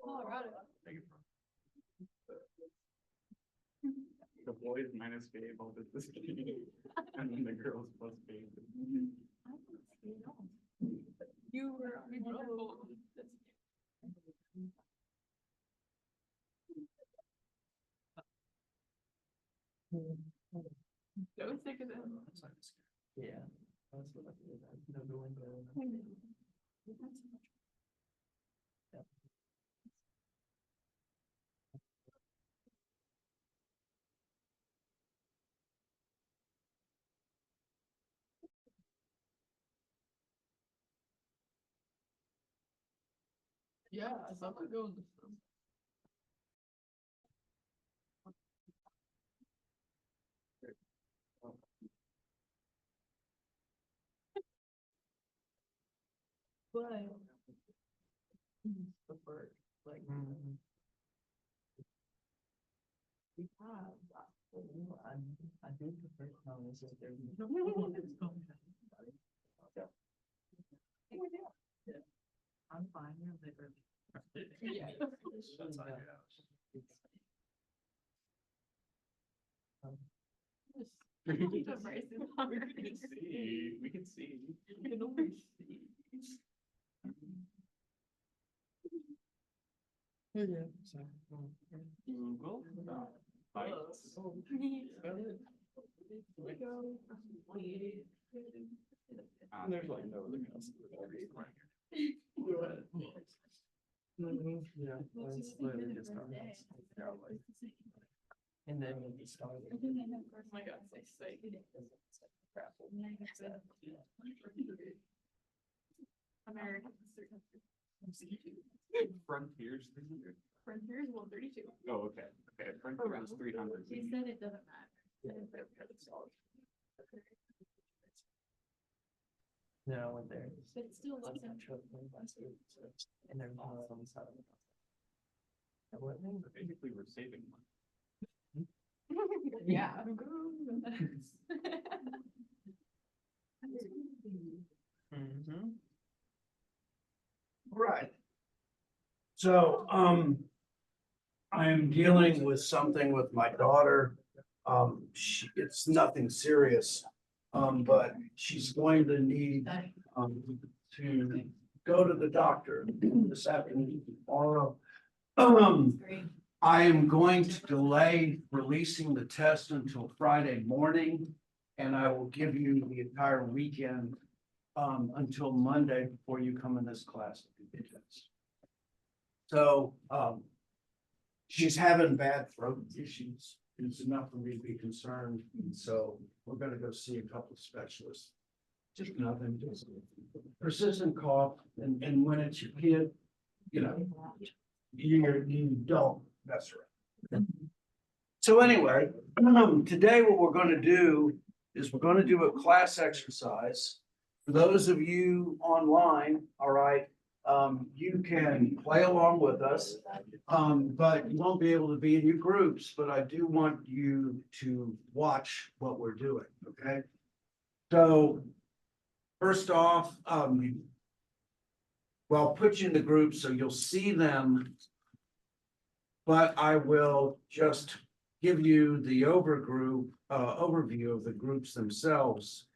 Colorado. The boys minus be able to this and then the girls plus be. You were on the road. So sick of them. Yeah. That's what I feel like. No window. Yeah, I thought we'd go in the film. But. The bird, like. We have, I do prefer telling us if there's. I'm fine, you're there. Yeah. That's all I got. We can see. We can see. You can only see. Yeah. So. Google. Bites. There's like no other customer. Yeah. That's literally just how it is. And then when you start. Oh my God, they say. American. Frontiers 300. Frontiers 132. Oh, okay. Okay. Frontiers 300. He said it doesn't matter. No, when they're. But it still looks And they're not on the side of the. And what they- Basically, we're saving money. Yeah. Right. So, I'm dealing with something with my daughter. It's nothing serious. But she's going to need, to go to the doctor this afternoon, tomorrow. I am going to delay releasing the test until Friday morning. And I will give you the entire weekend, until Monday before you come in this class. to do the test. So, she's having bad throat issues. It's enough for me to be concerned. And so we're gonna go see a couple of specialists. Just nothing, just persistent cough. And when it's your kid, you know, you don't mess around. So anyway, today what we're gonna do is we're gonna do a class exercise. For those of you online, all right, you can play along with us. But you won't be able to be in your groups, but I do want you to watch what we're doing, okay? So first off, well, I'll put you in the groups so you'll see them. But I will just give you the overview of the groups themselves.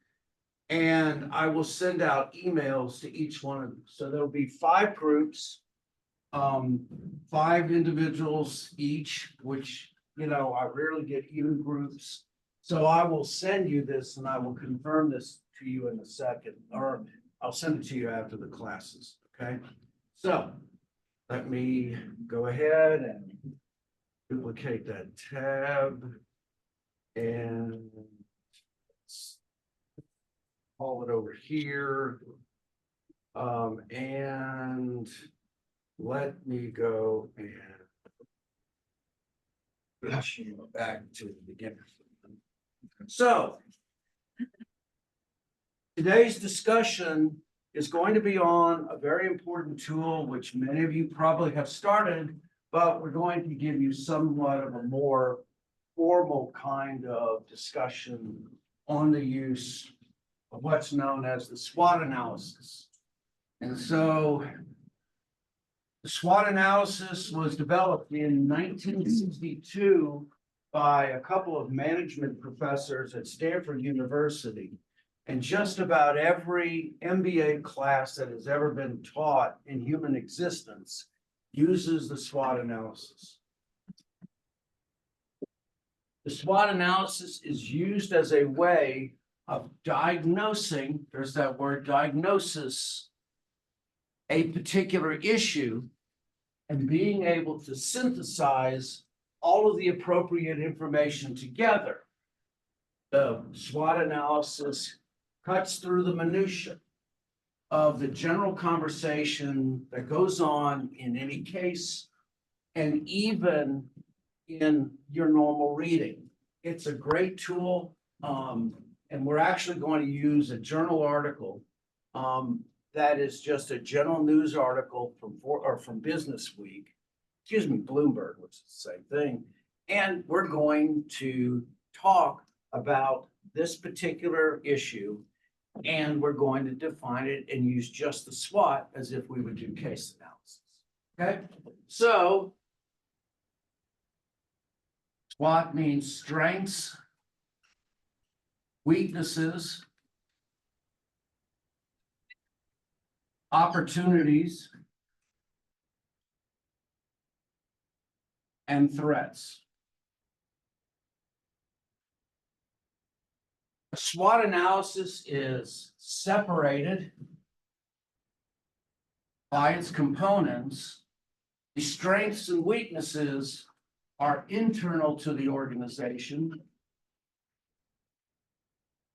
And I will send out emails to each one of them. So there'll be 5 groups, 5 individuals each, which, you know, I rarely get even groups. So I will send you this and I will confirm this to you in a second, or I'll send it to you after the classes, okay? So let me go ahead and duplicate that tab and haul it over here. And let me go and push you back to the beginning. So today's discussion is going to be on a very important tool, which many of you probably have started, but we're going to give you somewhat of a more formal kind of discussion on the use of what's known as the SWOT analysis. And so The SWOT analysis was developed in 1962 by a couple of management professors at Stanford University. And just about every MBA class that has ever been taught in human existence uses the SWOT analysis. The SWOT analysis is used as a way of diagnosing, there's that word diagnosis, a particular issue and being able to synthesize all of the appropriate information together. The SWOT analysis cuts through the minutia of the general conversation that goes on in any case and even in your normal reading. It's a great tool, and we're actually going to use a journal article that is just a general news article from Business Week, Bloomberg, which is the same thing. And we're going to talk about this particular issue, and we're going to define it and use just the SWOT as if we would do case analysis. Okay, so SWOT means strengths, weaknesses, opportunities, and threats. A SWOT analysis is separated by its components. The strengths and weaknesses are internal to the organization.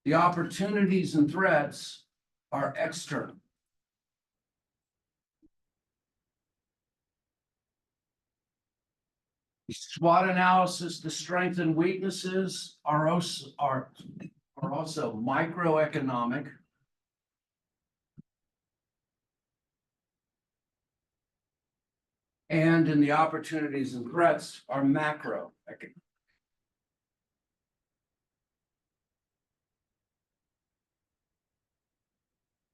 The opportunities and threats are external. The SWOT analysis, the strengths and weaknesses are also microeconomic. And in the opportunities and threats are macroeconomic.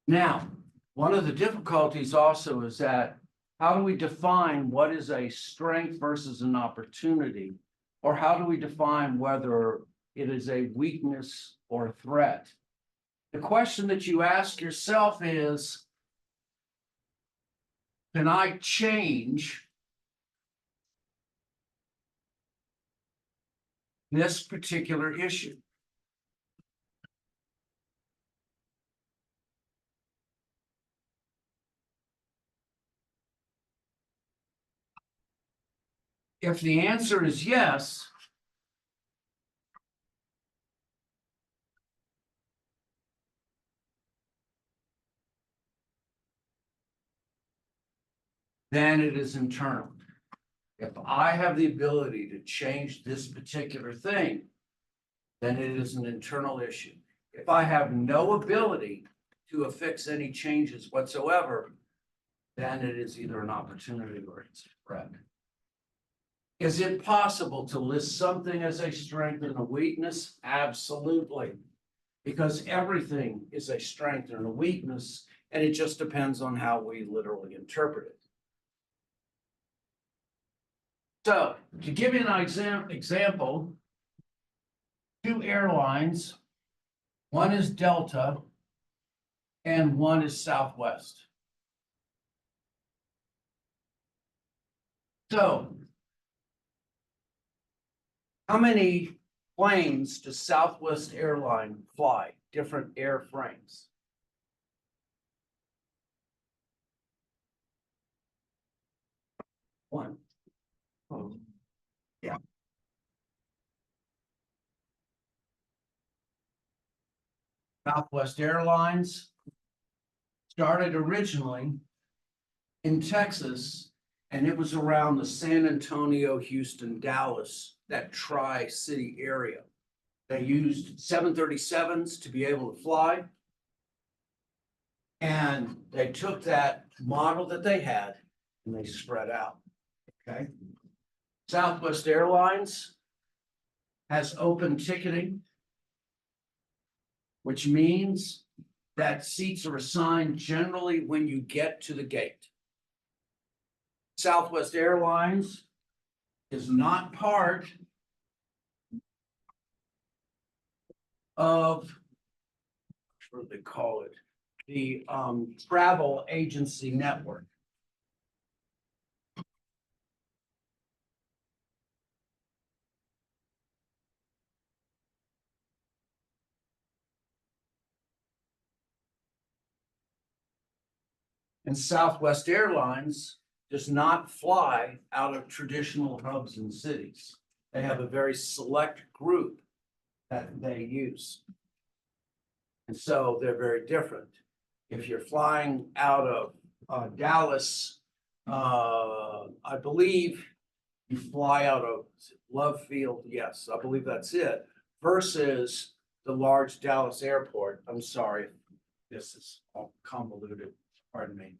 Now, one of the difficulties also is that how do we define what is a strength versus an opportunity? Or how do we define whether it is a weakness or a threat? The question that you ask yourself is, can I change this particular issue? If the answer is yes, then it is internal. If I have the ability to change this particular thing, then it is an internal issue. If I have no ability to affix any changes whatsoever, then it is either an opportunity or it's a threat. Is it possible to list something as a strength and a weakness? Absolutely. Because everything is a strength and a weakness, and it just depends on how we literally interpret it. So, to give you an example, two airlines, one is Delta and one is Southwest. So, how many planes does Southwest Airline fly? Different airframes. One. Oh, yeah. Southwest Airlines started originally in Texas, and it was around the San Antonio, Houston, Dallas, that tri-city area. They used 737s to be able to fly. And they took that model that they had and they spread out. Okay. Southwest Airlines has open ticketing, which means that seats are assigned generally when you get to the gate. Southwest Airlines is not part of, what do they call it? The travel agency network. And Southwest Airlines does not fly out of traditional hubs and cities. They have a very select group that they use. And so they're very different. If you're flying out of Dallas, I believe you fly out of Love Field, yes, I believe that's it, versus the large Dallas airport. I'm sorry, this is all convoluted, pardon me.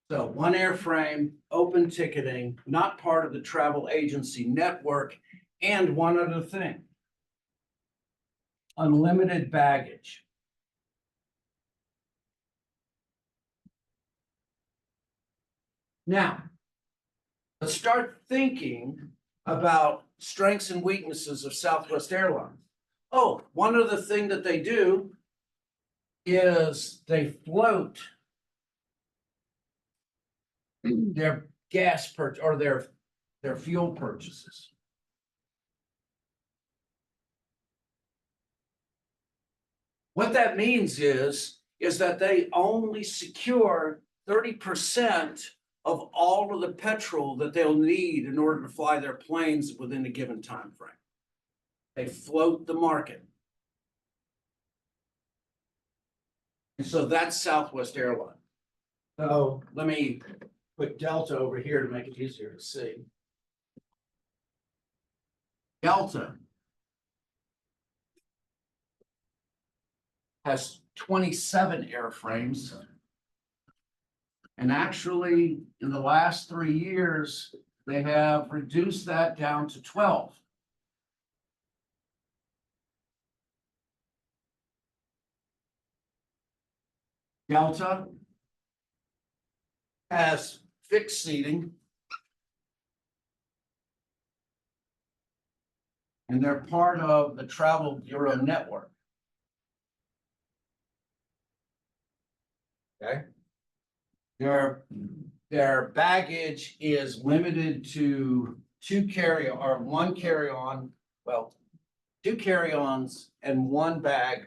So one airframe, open ticketing, not part of the travel agency network, and one other thing. Unlimited baggage. Now, let's start thinking about strengths and weaknesses of Southwest Airlines. Oh, one other thing that they do is they float their gas purchase or their fuel purchases. What that means is that they only secure 30% of all of the petrol that they'll need in order to fly their planes within a given time frame. They float the market. And so that's Southwest Airlines. So let me put Delta over here to make it easier to see. Delta has 27 airframes. And actually, in the last 3 years, they have reduced that down to 12. Delta has fixed seating. And they're part of the Travel Bureau network. Okay. Their baggage is limited to two carry-on, well, 2 carry-ons and 1 bag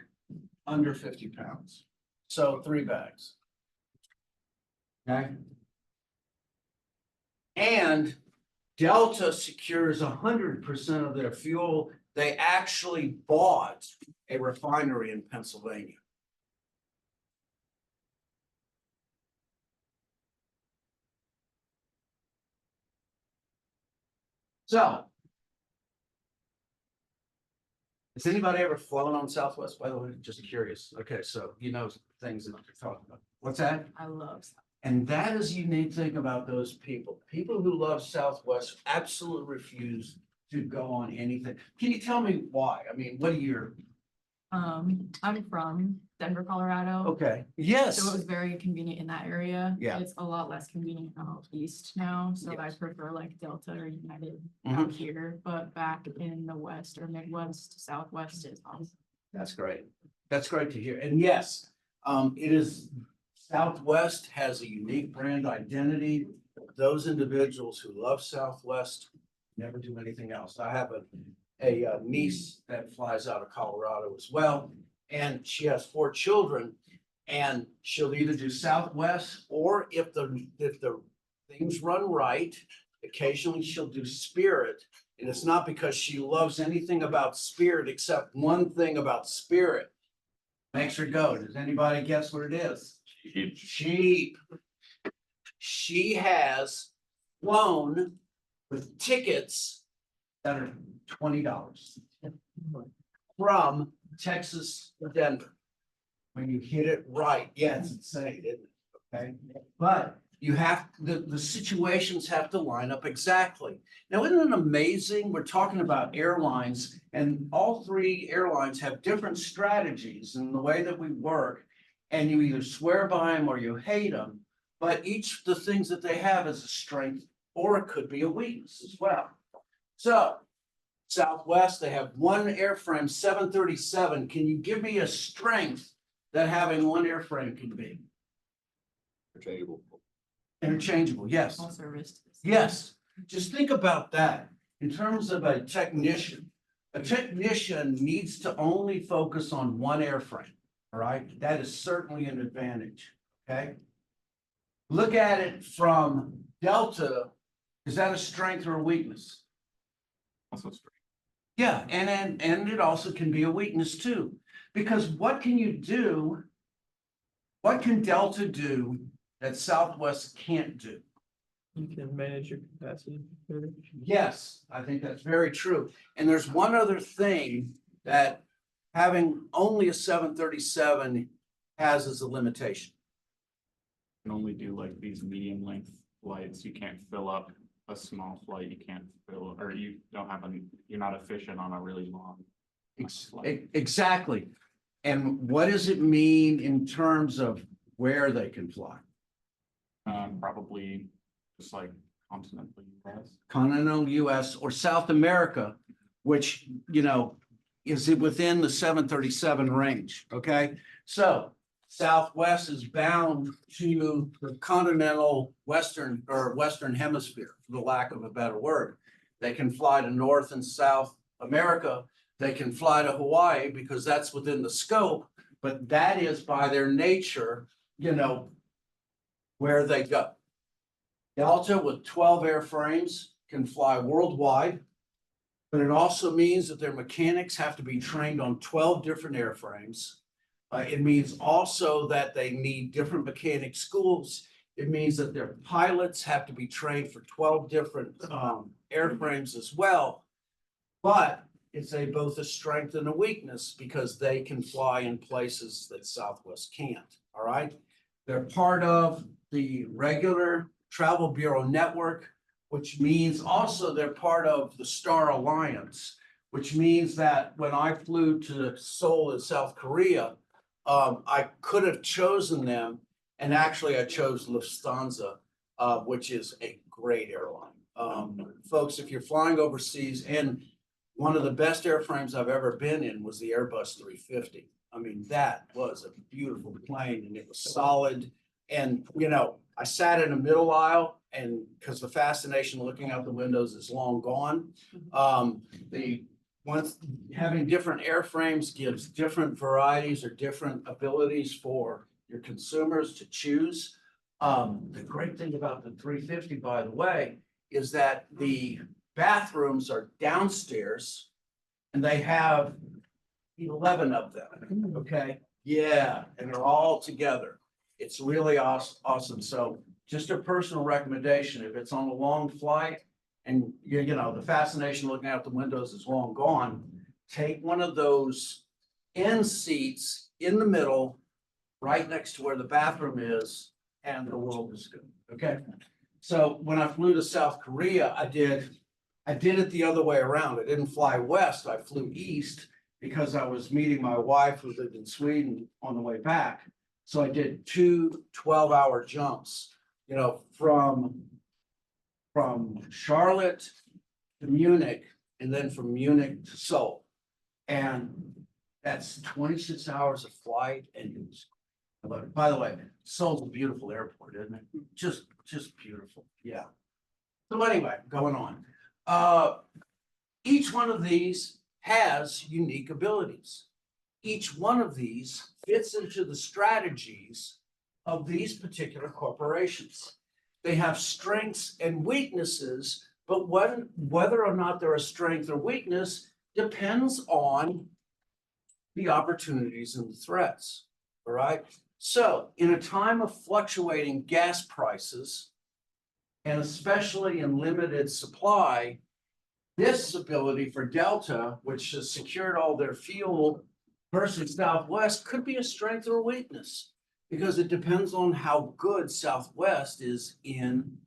under 50 pounds. So 3 bags. Okay. And Delta secures 100% of their fuel. They actually bought a refinery in Pennsylvania. So, has anybody ever flown on Southwest, by the way? Just curious. Okay, so you know things that you're talking about. What's that? I love South. And that is the unique thing about those people. People who love Southwest absolutely refuse to go on anything. Can you tell me why? I mean, what are your? I'm from Denver, Colorado. Okay, yes. So it was very convenient in that area. Yeah. It's a lot less convenient out east now, so I Yes. prefer like Delta or United Mhm. out here, but back in the west or Midwest, Southwest is awesome. That's great. That's great to hear. And yes, it is, Southwest has a unique brand identity. Those individuals who love Southwest never do anything else. I have a niece that flies out of Colorado as well, and she has 4 children. And she'll either do Southwest, or if the things run right, occasionally she'll do Spirit. And it's not because she loves anything about Spirit except one thing about Spirit. Makes her go. Does anybody guess what it is? Sheep. She has flown with tickets that are $20 from Texas to Denver. When you hit it right, yeah, it's insane, isn't it? Okay, but you have, the situations have to line up exactly. Now, isn't it amazing? We're talking about airlines, and all 3 airlines have different strategies in the way that we work. And you either swear by them or you hate them, but each, the things that they have is a strength or it could be a weakness as well. So Southwest, they have one airframe, 737. Can you give me a strength that having one airframe can be? Interchangeable. Interchangeable, yes. All service. Yes, just think about that. In terms of a technician needs to only focus on one airframe, all right? That is certainly an advantage, okay? Look at it from Delta. Is that a strength or a weakness? Also straight. Yeah, and it also can be a weakness too, because what can you do? What can Delta do that Southwest can't do? You can manage your capacity better. Yes, I think that's very true. And there's one other thing that having only a 737 has as a limitation. Can only do like these medium length flights. You can't fill up a small flight. You can't fill, or you don't have you're not efficient on a really long flight. Exactly. And what does it mean in terms of where they can fly? Probably just like continental US. Continental US or South America, which, you know, is it within the 737 range, okay? So Southwest is bound to the continental Western or Western hemisphere, for the lack of a better word. They can fly to North and South America. They can fly to Hawaii because that's within the scope, but that is by their nature, you know, where they go. Delta with 12 airframes can fly worldwide, but it also means that their mechanics have to be trained on 12 different airframes. It means also that they need different mechanic schools. It means that their pilots have to be trained for 12 different airframes as well. But it's both a strength and a weakness because they can fly in places that Southwest can't, all right? They're part of the regular Travel Bureau network, which means also they're part of the Star Alliance, which means that when I flew to Seoul in South Korea, I could have chosen them, and actually I chose Lufthansa, which is a great airline. Folks, if you're flying overseas, and one of the best airframes I've ever been in was the Airbus 350. I mean, that was a beautiful plane, and it was solid. And, you know, I sat in a middle aisle, and because the fascination looking out the windows is long gone. Once having different airframes gives different varieties or different abilities for your consumers to choose. The great thing about the 350, by the way, is that the bathrooms are downstairs and they have 11 of them, okay? Yeah, and they're all together. It's really awesome. So just a personal recommendation, if it's on a long flight and you know, the fascination looking out the windows is long gone, take one of those end seats in the middle, right next to where the bathroom is, and the world is good, okay? So when I flew to South Korea, I did it the other way around. I didn't fly west, I flew east because I was meeting my wife who lived in Sweden on the way back. So I did two 12-hour jumps, you know, from Charlotte to Munich, and then from Munich to Seoul. And that's 26 hours of flight. And it was, by the way, Seoul's a beautiful airport, isn't it? Just beautiful. Yeah. So anyway, going on. Each one of these has unique abilities. Each one of these fits into the strategies of these particular corporations. They have strengths and weaknesses, but whether or not they're a strength or weakness depends on the opportunities and the threats, all right? So in a time of fluctuating gas prices, and especially in limited supply, this ability for Delta, which has secured all their fuel versus Southwest, could be a strength or a weakness because it depends on how good Southwest is in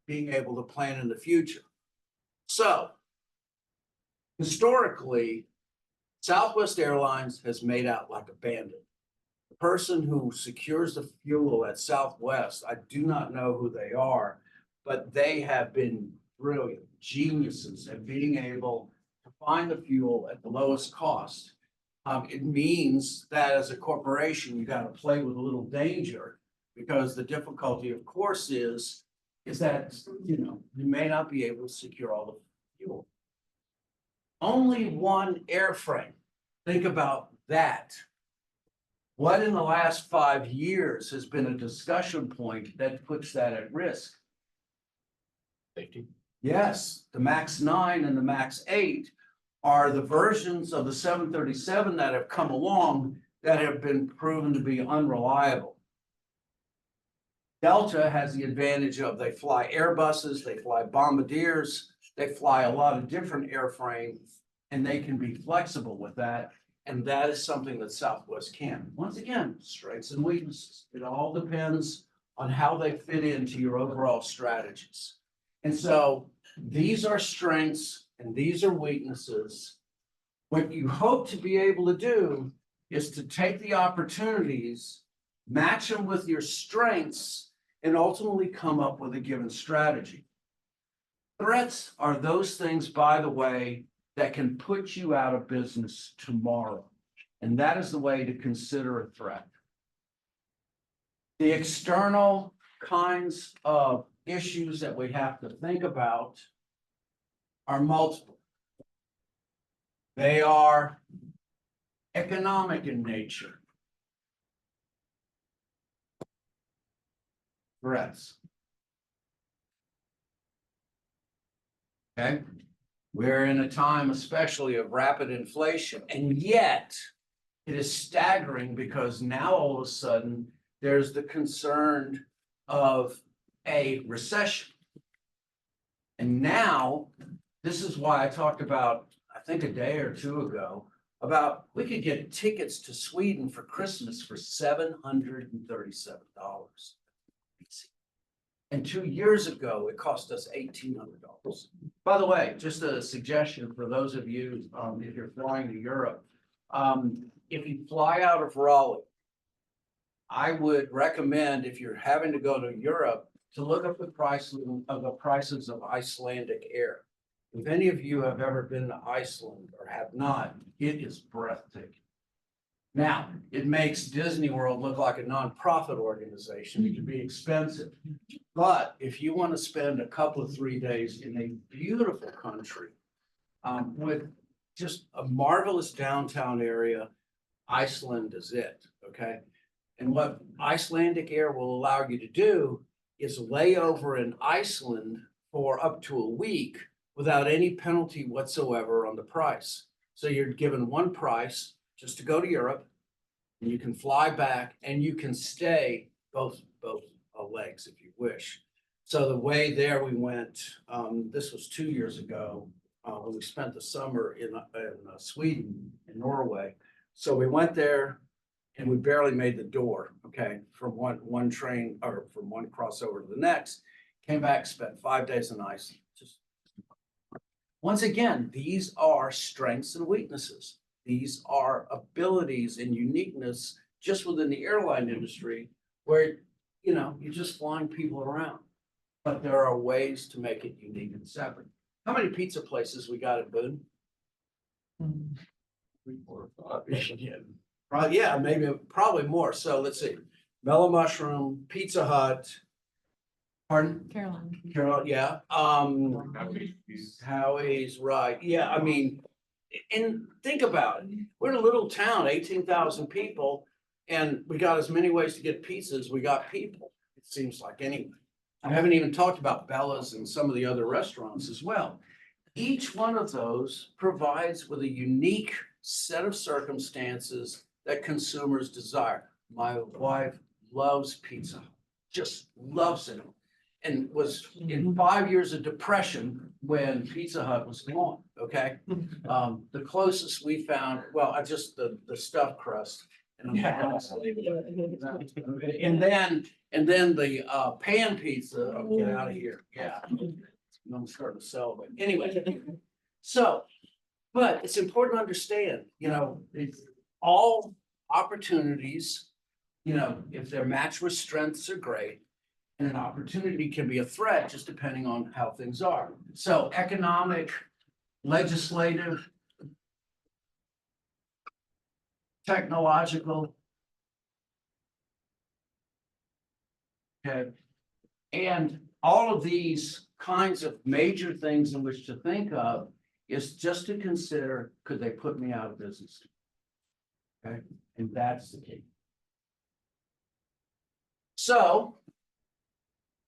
being able to plan in the future. So historically, Southwest Airlines has made out like a bandit. The person who secures the fuel at Southwest, I do not know who they are, but they have been brilliant, geniuses at being able to find the fuel at the lowest cost. It means that as a corporation, you gotta play with a little danger, because the difficulty, of course, is that, you may not be able to secure all the fuel. Only one airframe. Think about that. What in the last 5 years has been a discussion point that puts that at risk? Safety. Yes, the MAX 9 and the MAX 8 are the versions of the 737 that have come along that have been proven to be unreliable. Delta has the advantage of they fly Airbuses, they fly Bombardiers, they fly a lot of different airframes, and they can be flexible with that. And that is something that Southwest can. Once again, strengths and weaknesses. It all depends on how they fit into your overall strategies. And so these are strengths and these are weaknesses. What you hope to be able to do is to take the opportunities, match them with your strengths, and ultimately come up with a given strategy. Threats are those things, by the way, that can put you out of business tomorrow. And that is the way to consider a threat. The external kinds of issues that we have to think about are multiple. They are economic in nature. Threats. Okay, we're in a time especially of rapid inflation, and yet it is staggering because now all of a sudden there's the concern of a recession. And now, this is why I talked about, I think a day or two ago, about we could get tickets to Sweden for Christmas for $737. And 2 years ago, it cost us $1,800. By the way, just a suggestion for those of you, if you're flying to Europe, if you fly out of Raleigh, I would recommend, if you're having to go to Europe, to look up the prices of Icelandic air. If any of you have ever been to Iceland or have not, it is breathtaking. Now, it makes Disney World look like a nonprofit organization. It can be expensive. But if you want to spend a couple of 3 days in a beautiful country, with just a marvelous downtown area, Iceland is it, okay? And what Icelandic Air will allow you to do is lay over in Iceland for up to a week without any penalty whatsoever on the price. So you're given one price just to go to Europe, and you can fly back and you can stay both legs if you wish. So the way there we went, this was 2 years ago, when we spent the summer in Sweden, in Norway. So we went there and we barely made the door, okay, from one train or from one crossover to the next. Came back, spent 5 days in Iceland. Once again, these are strengths and weaknesses. These are abilities and uniqueness just within the airline industry where, you're just flying people around. But there are ways to make it unique and separate. How many pizza places we got at Boone? 3, 4, 5. Yeah, probably more. So let's see. Mellow Mushroom, Pizza Hut. Pardon? Caroline. Carol, yeah. Howie's, right. Yeah, I mean, and think about it. We're in a little town, 18,000 people, and we got as many ways to get pizza as we got people. It seems like anyway. I haven't even talked about Bella's and some of the other restaurants as well. Each one of those provides with a unique set of circumstances that consumers desire. My wife loves pizza, just loves it. And was in 5 years of depression when Pizza Hut was gone, okay? The closest we found, well, just the stuffed crust. And then the pan pizza, oh, get out of here, yeah. I'm starting to sell, but anyway. So, but it's important to understand, it's all opportunities, if they're matched with strengths are great. And an opportunity can be a threat, just depending on how things are. So economic, legislative, technological. Okay, and all of these kinds of major things in which to think of is just to consider, could they put me out of business? Okay, and that's the key. So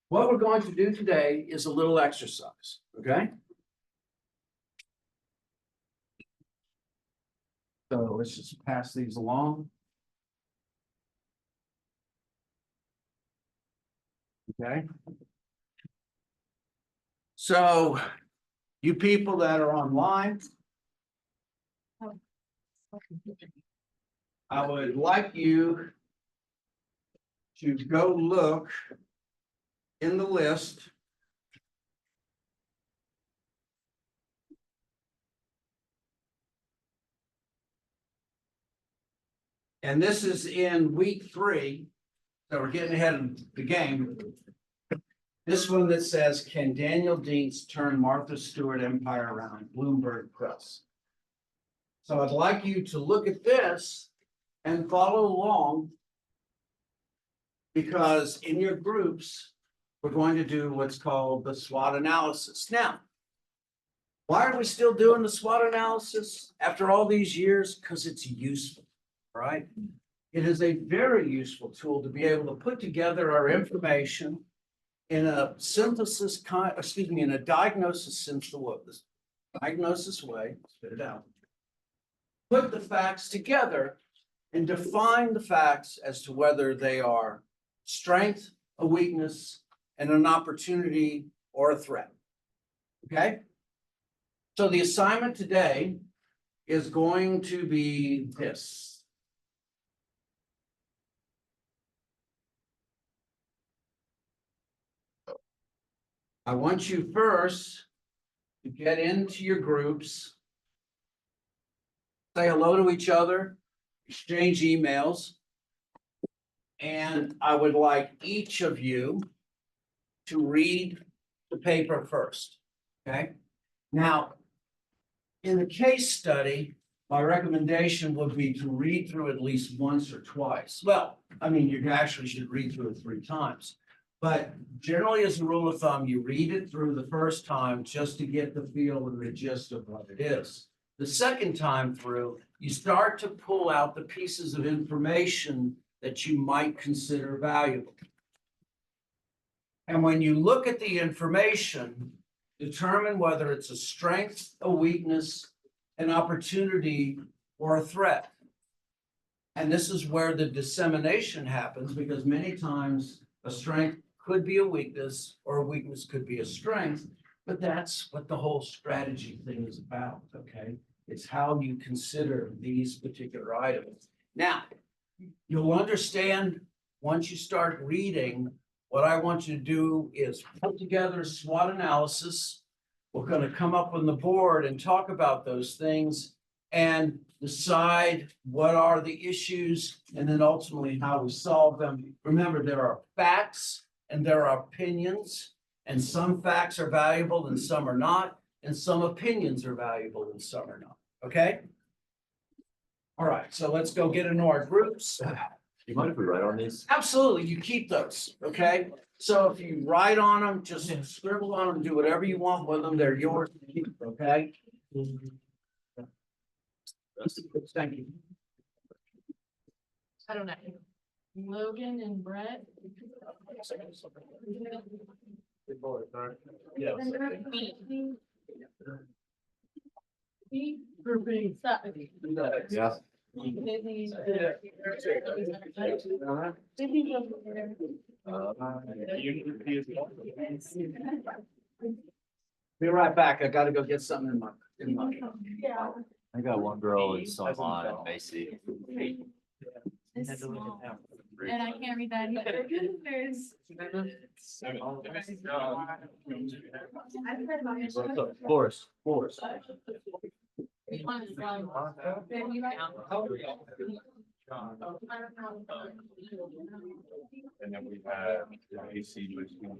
what we're going to do today is a little exercise, okay? So let's just pass these along. Okay. So you people that are online, I would like you to go look in the list. And this is in week 3, so we're getting ahead of the game. This one that says, can Daniel Deans turn Martha Stewart empire around? Bloomberg Press. So I'd like you to look at this and follow along, because in your groups, we're going to do what's called the SWOT analysis. Now, why are we still doing the SWOT analysis after all these years? Because it's useful, right? It is a very useful tool to be able to put together our information in a synthesis in a diagnosis way, spit it out. Put the facts together and define the facts as to whether they are strength, a weakness, and an opportunity or a threat. Okay? So the assignment today is going to be this. I want you first to get into your groups, say hello to each other, exchange emails, and I would like each of you to read the paper first, okay? Now, in the case study, my recommendation would be to read through at least once or twice. Well, I mean, you actually should read through it 3 times. But generally, as a rule of thumb, you read it through the first time just to get the feel and the gist of what it is. The second time through, you start to pull out the pieces of information that you might consider valuable. And when you look at the information, determine whether it's a strength, a weakness, an opportunity, or a threat. And this is where the dissemination happens, because many times a strength could be a weakness, or a weakness could be a strength, but that's what the whole strategy thing is about, okay? It's how you consider these particular items. Now, you'll understand once you start reading, what I want you to do is put together a SWOT analysis. We're going to come up on the board and talk about those things and decide what are the issues and then ultimately how we solve them. Remember, there are facts and there are opinions, and some facts are valuable and some are not, and some opinions are valuable and some are not, okay? All right, so let's go get into our groups. You mind if we write on these? Absolutely, you keep those, okay? So if you write on them, just scribble on them, do whatever you want with them, they're yours to keep, okay? Thank you. I don't know. Logan and Brett. Grouping. Yeah. Be right back. I gotta go get something in my. Yeah. I got one girl that's online at Macy. It's small. And I can't read that either. There's. I've heard about it. Forrest. Honestly, then you And then we have the AC machine.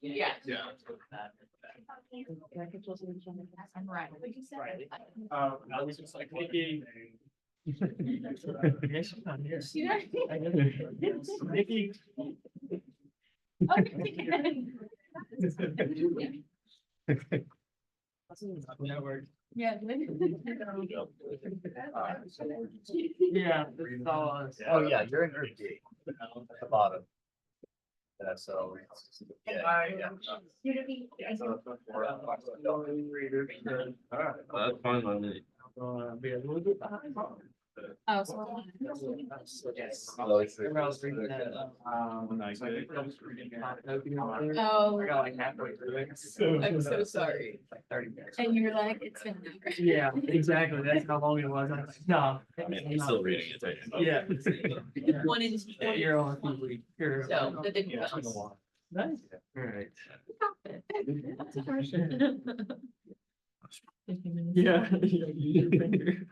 Yeah. Yeah. I'm right. What'd you say? I was just like, Nikki. Yes, she's not here. She not- Nikki. Network. Yeah. Yeah. this is all us. Oh, yeah, you're in group D at the bottom. Yeah, so. Yeah, yeah. That's fine by me. Be a little bit behind. Oh, so. Yes. Oh, it's- Remember I was reading that, Nice. Oh, I got like halfway through it. So. I'm so sorry. Like 30 minutes. And you're like, it's been. Yeah, exactly. That's how long it was. I was like, no. I mean, he's still reading it. right? Yeah. One in. You're on TV. You're. So that didn't Yeah. count. Nice. All right. That's a first. Yeah. Your finger.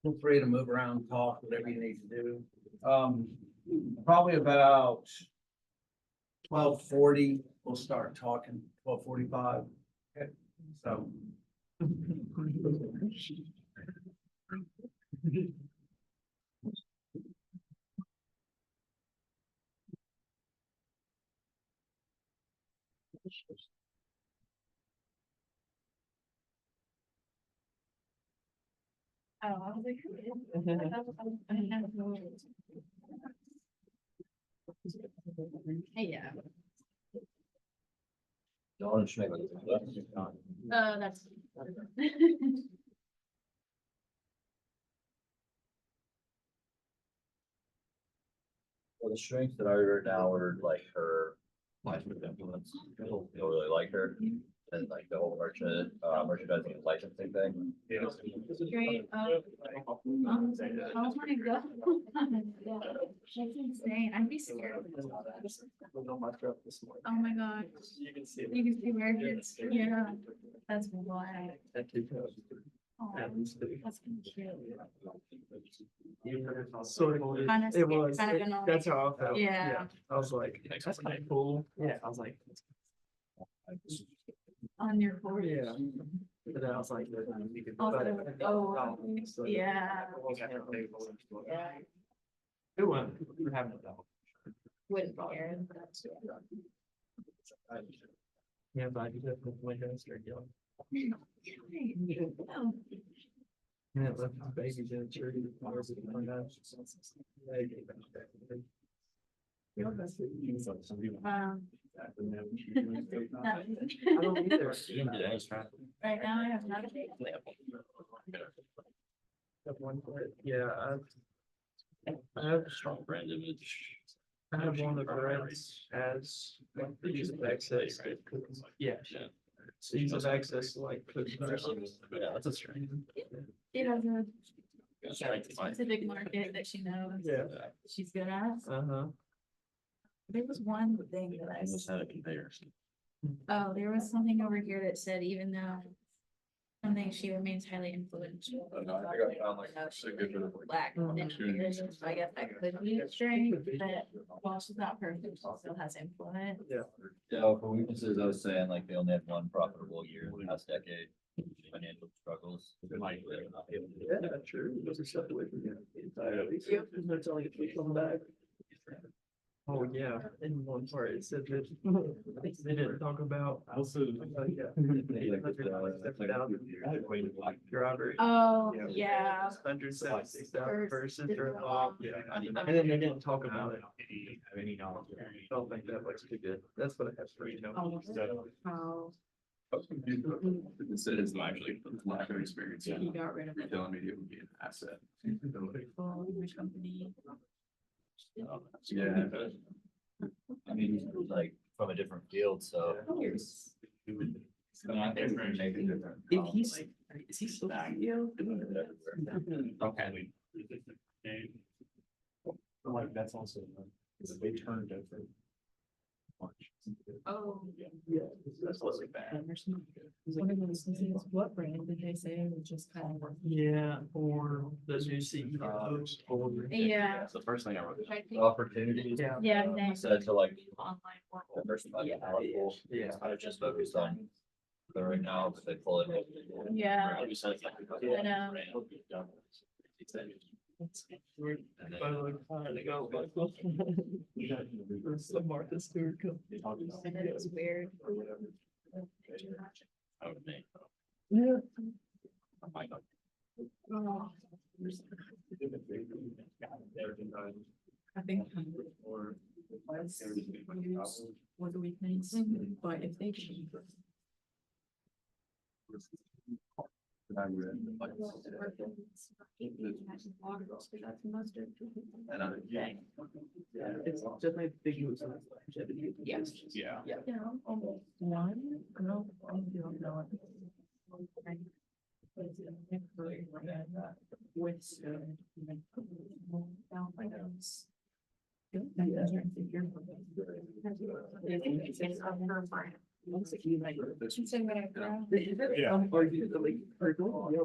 Feel free to move around, talk, whatever you need to do. Probably about 12:40, we'll start talking, 12:45. Okay, so. Oh, I was like, who is? I have no idea. Hey, yeah, Don't just make it. that's. Well, the strengths that I heard now were like her life with influence. People really like her. And like the whole merchandising and licensing thing. Great, oh my God. Yeah, that's insane, I'd be scared of it. Oh my God, You can see. you can see where it's, yeah, that's wild. Oh, that's cute. Sort of, Kinda it was, scared, kind of annoying. that's how I felt. Yeah. I was like, that's kind of cool. Yeah, I was like, On your board. yeah. But then I was like. Oh, yeah. Yeah, It went, we're having a double. wouldn't care. Yeah, but I just have the windows straight yelling. Oh, Yeah, left my baby in the church. I don't either. right now I have nothing. Have one part, yeah, I have a strong brand image. I have one of the brands as like the use of access. Yeah. So use of access to like. Yeah, that's a strength. She has a specific market that she knows. Yeah. She's good at. Uh-huh. There was one thing that I, had a conveyor. oh, there was something over here that said even though something she remains highly influential. I got found like. She lacked influence, so I guess that could be a strength, but while she's not perfect, she still has influence. Yeah, for weaknesses, I was saying like they only had one profitable year in the past decade. Financial struggles. Yeah, true. Those are stepped away from you entirely. There's no telling if we come back. Oh, yeah, in one part it said that they didn't talk about. Also. Driver. Oh, yeah. 176,000 person drove off. And then they didn't talk about it. I don't think that looks too good. That's what I have for you. Oh, This is actually lack of experience he in got rid of it. retail and media would be an asset. Oh, my company. Yeah, but I mean, like from a different field, so. Years. If he's, is he still CEO? Okay. Like, that's also, they turned over. Oh. Yeah. That's wasn't bad. One of those things, what brand did they say was just kind of? Yeah, or the new CEO. Or. Yeah. That's the first thing I wrote. I think- Opportunities. Yeah. Yeah, they- Said to like online the world. person like Yeah. powerful. Yeah. Kind of just focused on. But right now, if they pull it. Yeah. I know. By the way, to go. It's the Martha Stewart company. And then it was weird. Yeah. Oh, I think. Was a weakness, but if they change. It's definitely big moves. in longevity. Yes. Yeah. Yeah, almost one, no, I don't know. With. Down my nose. So what I brought.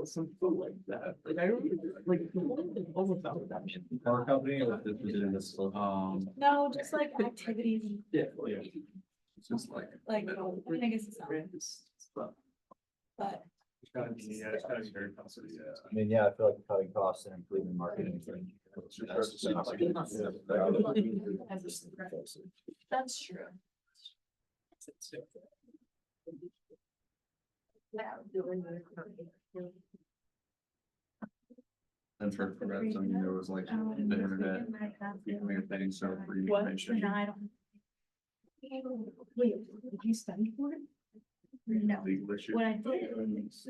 Some food like that, like I don't, like, almost out of that. Our company, or this was in this, No, just like activities, Yeah. It's just like. like, I guess it's not, but. It's gotta be, yeah, it's gotta be very positive, yeah. I mean, yeah, I feel like cutting costs and improving marketing. That's true. And for that, I mean, there was like the internet, communicating so for What? information. No, I don't. Wait, did you study for it? No, Legal issue. what I did was,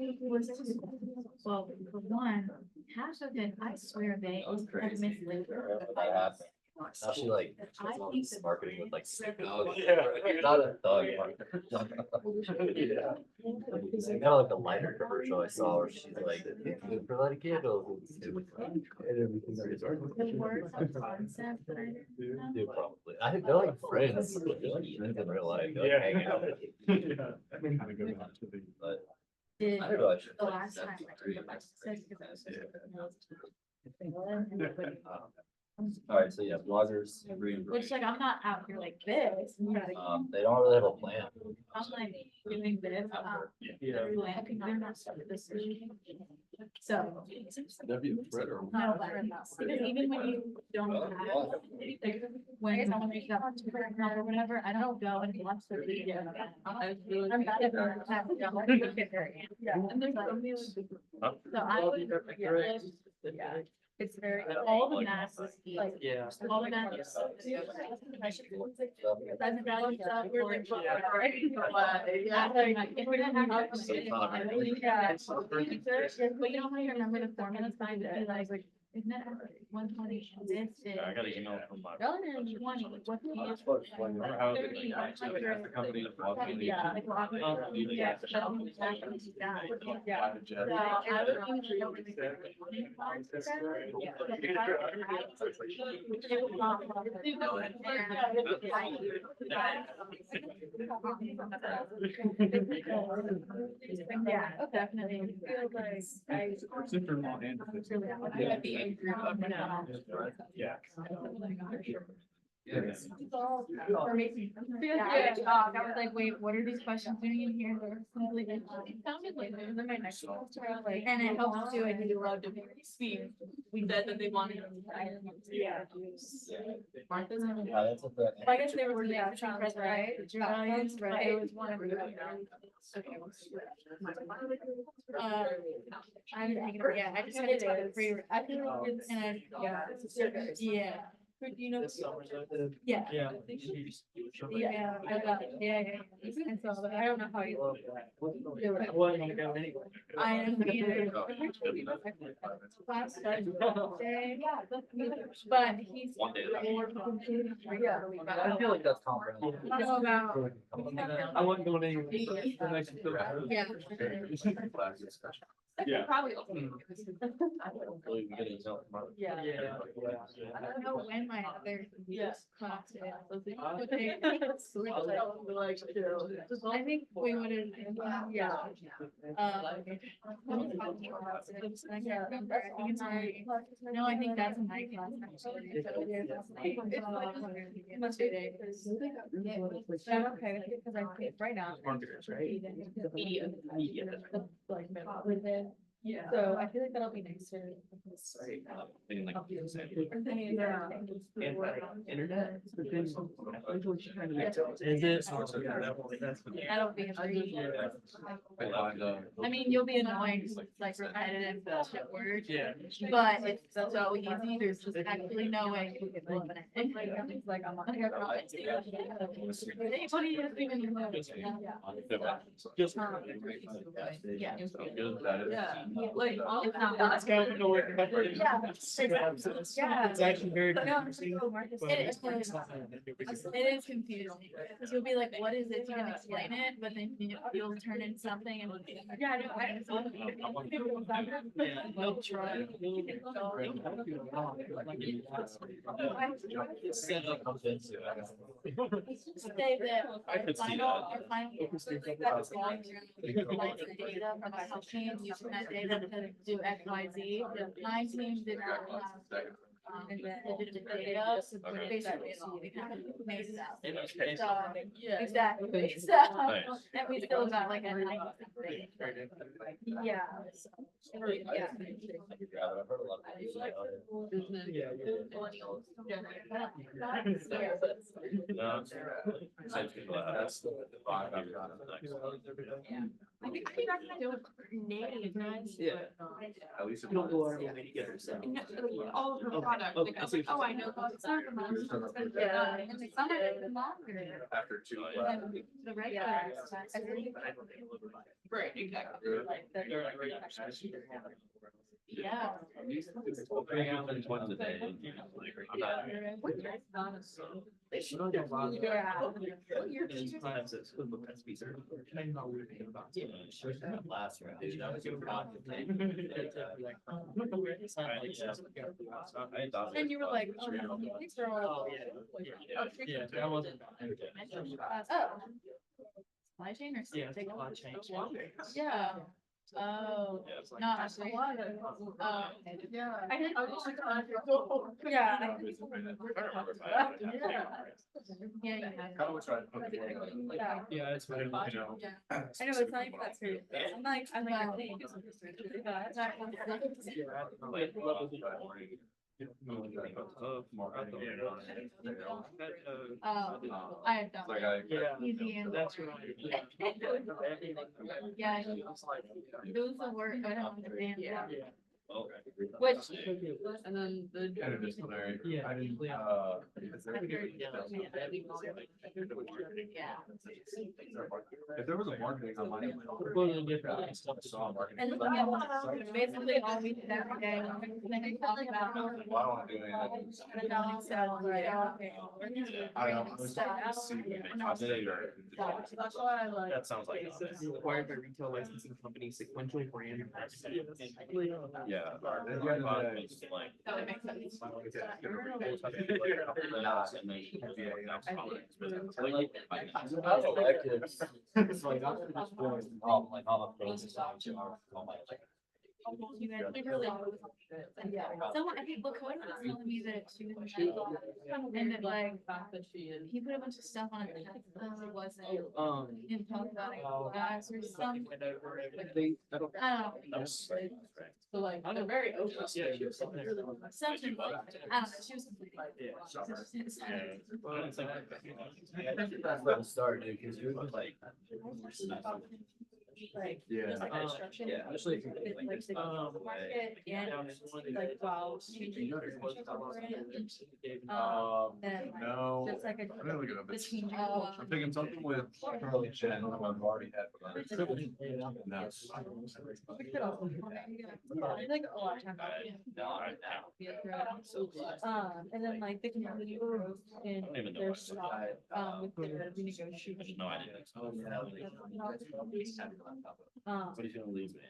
well, for one, half of it, I swear they have mislabeled. That happened. Now she like, I think that- marketing with like. Yeah. Not a thug. Kind of like a lighter commercial I saw where she's like, "Good for lighting candles." The words of concept that I didn't know. Dude, probably. I think they're like friends. They're like friends in real life. They're like hanging out. Kind of go back to the. But Did I feel I should. the last time I took a bus test because I was. All right, so yeah, bloggers. Which like, I'm not out here like this, They don't really have a plan. I'm like doing this, Yeah. I think they're not stuck with this. So. That'd be a threat or. No, because even when you don't have, like, when someone reaches out to her or whatever, I don't go and watch the video. I'm bad at and there's like, so I would, yeah, it's very, all the math, like, Yeah. all the math. Present value stuff, we're like, yeah, like, if we didn't have. Yeah. But you don't really remember the formula behind it, like, isn't it 120? This is. I got an email from my. Relative to 20, what do you? Remember how 30, the company was walking. Yeah, like, walking. Yeah, that's exactly what you got. Yeah. So I would think that over the 25%, yeah. Yeah, definitely. Feels like I. Sister-in-law and. I'd be angry about that. Yeah. Or maybe. Yeah, I was like, wait, what are these questions doing in here? They're completely. It sounded like it was in my next semester, like, and it helps too, I think, love to speak. We said that they wanted. Yeah. Martha's. Yeah, that's a threat. I guess they were the options, right? Your values, right? It was one of the. Okay. I'm thinking, yeah, I just had to take a free, I think, and I, yeah. You know, yeah. Yeah. Yeah, I got it. Yeah. And so I don't know how you. I wasn't gonna go anyway. I am either. Class starts Wednesday, but he's. One day. I feel like that's comprehensive. I don't know about. I wasn't going anywhere. The next- Yeah. Yeah. Probably. Yeah. I don't know when my other class is. I think we would have, yeah. No, I think that's a night class. Actually. Must be day. So I'm okay with it because I think right now. Marketers, right? Media. The, like, middle. Yeah. So I feel like that'll be nicer. Thing like you said. Internet. Is it? That'll be a free. I mean, you'll be annoyed, 'cause it's like repetitive bullshit words. Yeah. But it's so easy, there's just actually no way you can live in it. It's like, I'm not gonna go. Anybody who's even know. Just. Yeah. Like, it's not. It's kind of annoying. Yeah. Yeah. It's actually very No, confusing. but It is, it's not gonna do it. it is confusing, because you'll be like, what is it, you can explain it, but then you'll turn in something and. Yeah, I know. Yeah, they'll try. They'll help you a lot, like, it's set up. Say that I our could see final, that. our final, that's long term, like the data from our health team, using that data to do X, Y, Z. My team did not have, legitimate data, so basically it all became made up. So, exactly, so, Nice. and we still got like a 90 something. Yeah. So, yeah. Yeah, but I've heard a lot of people say, oh, Yeah. Millennials. no, same people that have- that's the vibe I've gotten the next one. I think I can do it native, guys. Yeah. At least. You'll go out of your way to get herself. All of her products, like, I was like, oh, I know, but it's not the most expensive, and like, some of it's longer After two. than the regular stuff. Right, exactly. Yeah. Bring out the ones a day. I'm not. Sometimes it's good, but that's bizarre. I know we think about it. Last round, dude, that was your And you were like, oh, no, these are all. Oh, yeah. Yeah, that wasn't. Oh. Supply chain or? Yeah, something? supply chain. Yeah. Oh, Yeah, it's like- not actually. Yeah. I didn't. I Yeah. don't remember if I had it. Yeah, you have. Kind of wish I had put it together. Yeah. Yeah, it's very much. You know, Yeah. I know, it's not even that serious. I'm like, I think it's really bad. It's not- like, I have done. Like I. Yeah. Easy and. That's right. Yeah, those are work, I don't understand. Yeah. Which, and then the. Interdisciplinary. Yeah. I didn't, is there- Yeah. If there was a marketing on my. Completely different stuff. And basically all we did every day, then we talk about. Well, I don't want to do anything. Accounting stuff, right? I don't know. I was talking to Steve and they today or- That's why I like. That sounds like. Required by retail licensing companies sequentially brand. Yeah. Like. That would make sense. I was elected. So I got to this point, like all the things. You guys, we really. Someone, I think Lakota was telling me that she was medical, and that like, he put a bunch of stuff on it, it wasn't, didn't talk about it, guys, or something. They, I don't. I don't know. So like, they're very open. Yeah, she was sitting there. Something like, I don't know, she was completely. Well, it's like. That's where it started, because you were like. Like, Yeah. just like construction. Yeah, especially if you. It's like the market, yeah, like, wow, changing. Then like, No. just like a. I'm gonna look it up. The It's- changing. I'm thinking something with. Early Jen, I've already had. No. It's like a lot of time. And then like the community growth in their stuff, with the renegotiation. No, I didn't. Um, But he's gonna leave me.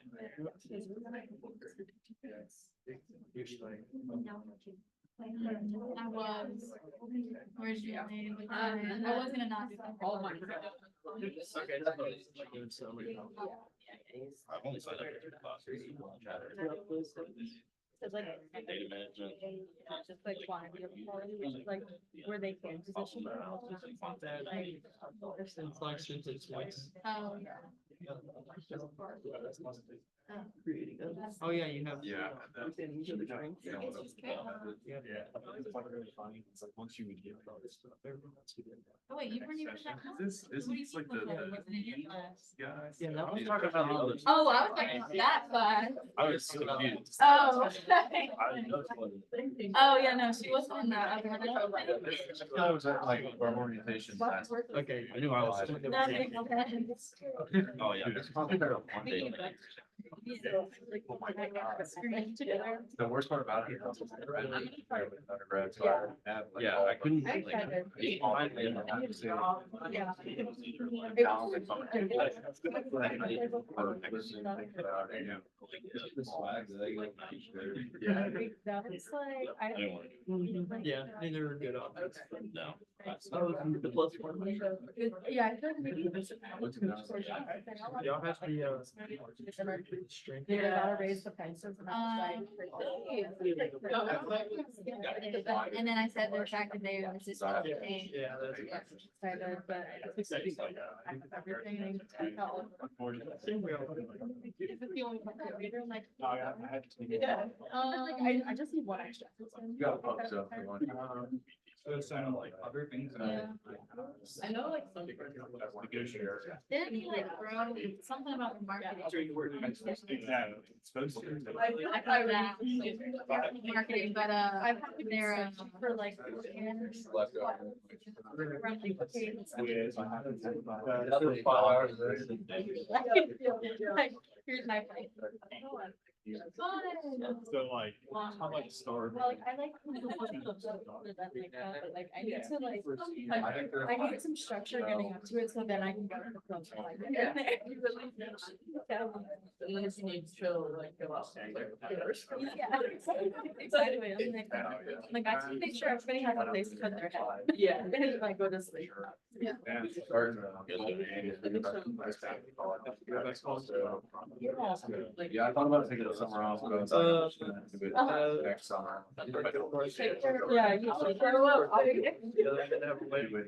I was originally, I was gonna not do that. All my. Okay. I've only signed up for 2 classes. It's like. Data management. Just like quantity of quality, which is like where they can position. Since like since it's twice. Creating those. Oh, yeah, you have. Yeah. Within each of the drinks. You know what else? Yeah. It's like really funny. It's like once you would get all this stuff, everyone's doing that. Oh wait, you weren't even in that class? This is What do you like think the. was like, wasn't in your class? Guys. Yeah, that was He's talking about the other. Oh, I was like, that class. I was confused. Oh. I didn't know what it was. Oh, yeah, no, she wasn't in that. I was at like our orientation last. Okay. I knew I was. That makes sense. Oh, yeah. It's probably better on one day. The worst part about it. Undergrad, so I have, like, Yeah, I couldn't. I like, tried it. finally, I had to say, Yeah. Yeah. That was like, I don't. Yeah, neither are good options. No. Oh, the plus one. Yeah, I feel like maybe. Y'all have the, strength. They gotta raise the prices. And I was like. And then I said the fact that they were just. Paying. Yeah, that's. Excited, but. Everything. Is it the only one that reader, like? Yeah. Like, I just need one extra. So it sounded like other things. Yeah. I know, like, some people. Didn't he like throw something about the marketing? Yeah, it's supposed to. I thought that marketing, but they're for like. Another 5 hours. Like, here's my plan. So like, how much store? Well, like, I like. Like, I need to like, I need some structure getting up to it, so then I can go to the club. Yeah. Exactly. Like, I just make sure everybody has a place to put their head. Yeah. And like go to sleep. Yeah. Yeah, I thought about taking it somewhere else, but next summer. Yeah, you should grow up.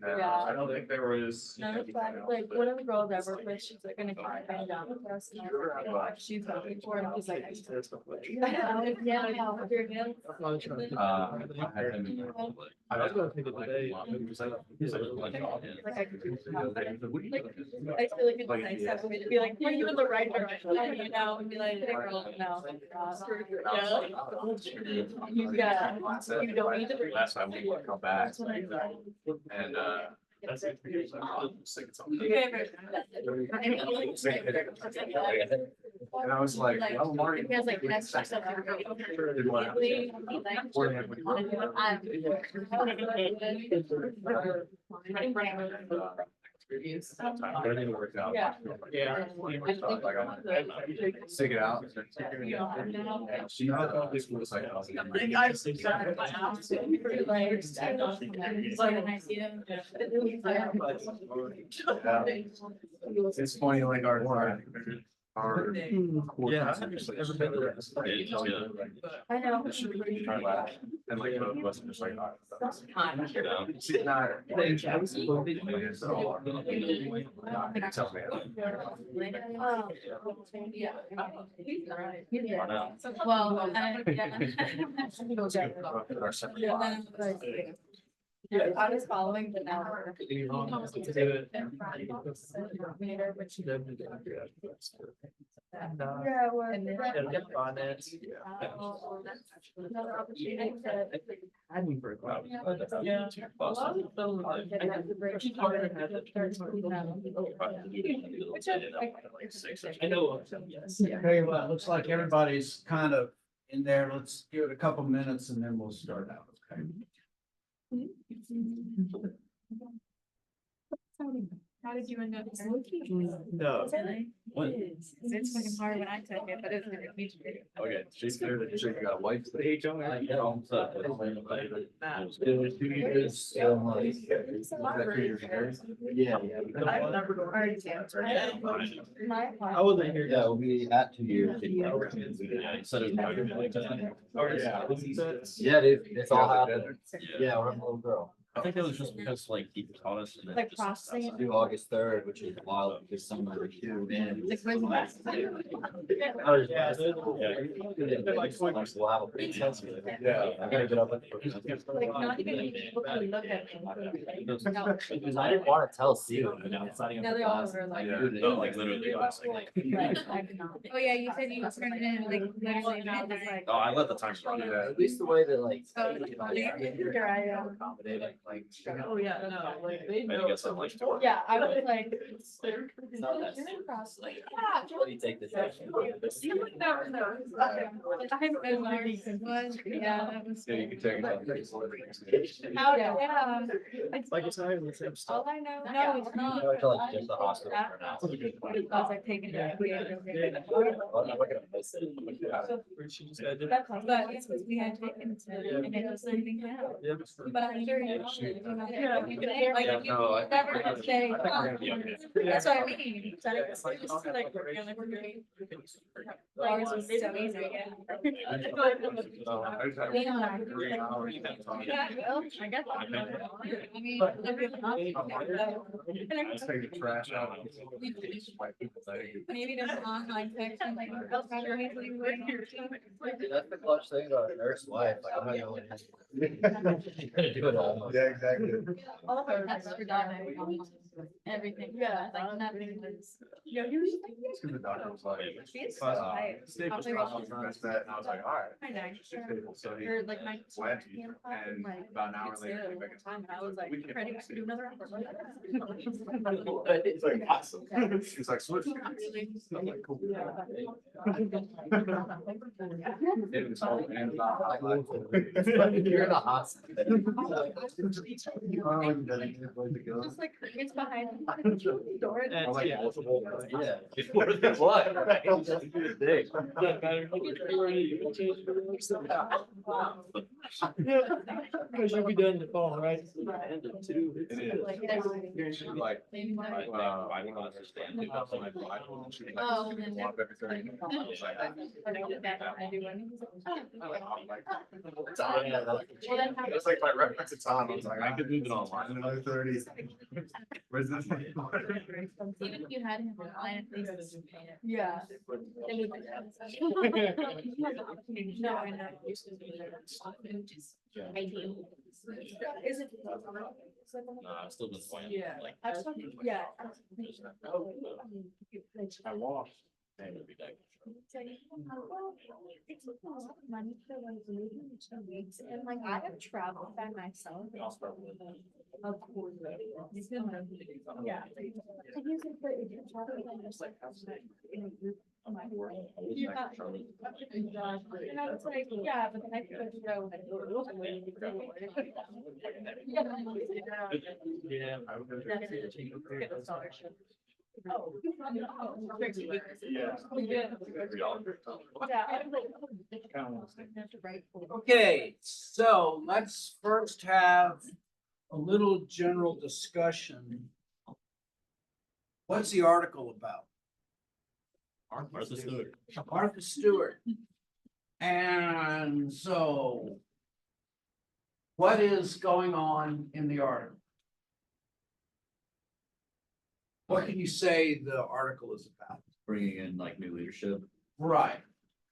Yeah, I don't think there was. No, it's fine. Like, one of the girls I work with, she's like gonna keep coming down with us. And I was like, "Oh, she's looking for it. I was like, yeah, I know. If you're good. I had him. I was gonna take it today. Like, I could do like, I feel like it's nice to be like, are you in the right direction? You know, and be like, hey, girl, no. Yeah. You don't need to. Last time we would come back That's what I thought. and, that's it. Sing it something. And I was like, oh, Marty. He has like next stuff. Everything worked out. Yeah. Yeah. Like, stick it out. And she was like, oh, it's funny, like our. Yeah, I've never been to that. I know. And like both of us are just like. She's not. Tell me. Well, yeah, I was following the now. Yeah, well. Finance. Another opportunity to. Admin for a cloud. Yeah. I know. Yes. Okay, well, it looks like everybody's kind of in there. Let's give it a couple minutes and then we'll start out, okay? How did you end up? No. Really? What? It's fucking hard when I took it, but it's gonna be. Okay, she's there, you got a wife. Yeah. I wasn't here. Yeah, we'll be at 2 years. Yeah, dude, it's all happened. Yeah, we're a little girl. I think that was just because like he taught us. and then Like just- processing. Due August 3rd, which is wild because some of the two in. Like, when's the last? Oh, yeah. We'll have a pretty intense. Yeah. I gotta get up. Like, not even people can look at them. Because I didn't want to tell Sue. No, they all were like. Yeah, no, like literally. Right, I did not. Oh, yeah, you said you turned it in like literally midnight. Oh, I let the time run. Yeah. At least the way that like. Oh, it's funny. Here I am. Accommodating. like. Oh, yeah, no, like, they I know. guess I'm like. Yeah, I was like. It's not that serious. Like, what do you take the test? I haven't been learning since one, yeah, that was. Yeah, you can take it. How, yeah. Like, it's not even the same stuff. All I know, no, it's not. I feel like just the hospital for now. I was like taking it. I'm not gonna miss it. Where she just had to- That's all, but it's because we had taken it to, and it was leaving now. Yeah. But I'm sure you. Like, Yeah, you no, I- never gonna say, I think we're gonna be okay. that's what I mean. So it's just like, we're gonna, we're doing. Ours was so easy, yeah. I just had Yeah. 3 hours. Yeah, well, I guess. I mean. Let's take the trash out. Maybe there's an online section, like. That's the clutch thing about a nurse wife, like, I'm not gonna. You're gonna do it all. Yeah, exactly. All of our tests were done, everything, yeah, like nothing was. To the doctor was like, She's Staples problems, that's that, and I was like, all right. I know. Staples, so he Or like my. went, and about an hour later, he came back and Time, I was like, We can't ready fix to it. do another hour. It's like awesome. He's like, switch. I'm like, cool. It was all hands on. You're in a hospital. Just like it's behind the door. And like, yeah. Yeah. Before the what, right? Big. Doesn't matter. You get ready, you can change your looks. Because you'll be done in the fall, right? End of 2. It is. Like, Like, I don't understand. Oh, and then- walk every 30 minutes. I was like, I do one. I'm like, It's on. Yeah, that's- Well, then how- it's like my reference, it's on. I was like, I could move it online. Another 30. Where's this? Even if you had him online, at least. it's- Yeah. It would be- No, I know. I do. Is it? Nah, I still been playing. Yeah. Like, Yeah. I walked. maybe that. Money for like leaving in 2 weeks, and like I have traveled by myself. Of course. Yeah. I use it for if you're traveling by yourself, in a group. Yeah. And I was like, yeah, but then I could go. Yeah. Get a scholarship. Oh. Yeah. Okay, so let's first have a little general discussion. What's the article about? Martha Stewart. Martha Stewart. And so what is going on in the article? What can you say the article is about? Bringing in like new leadership. Right,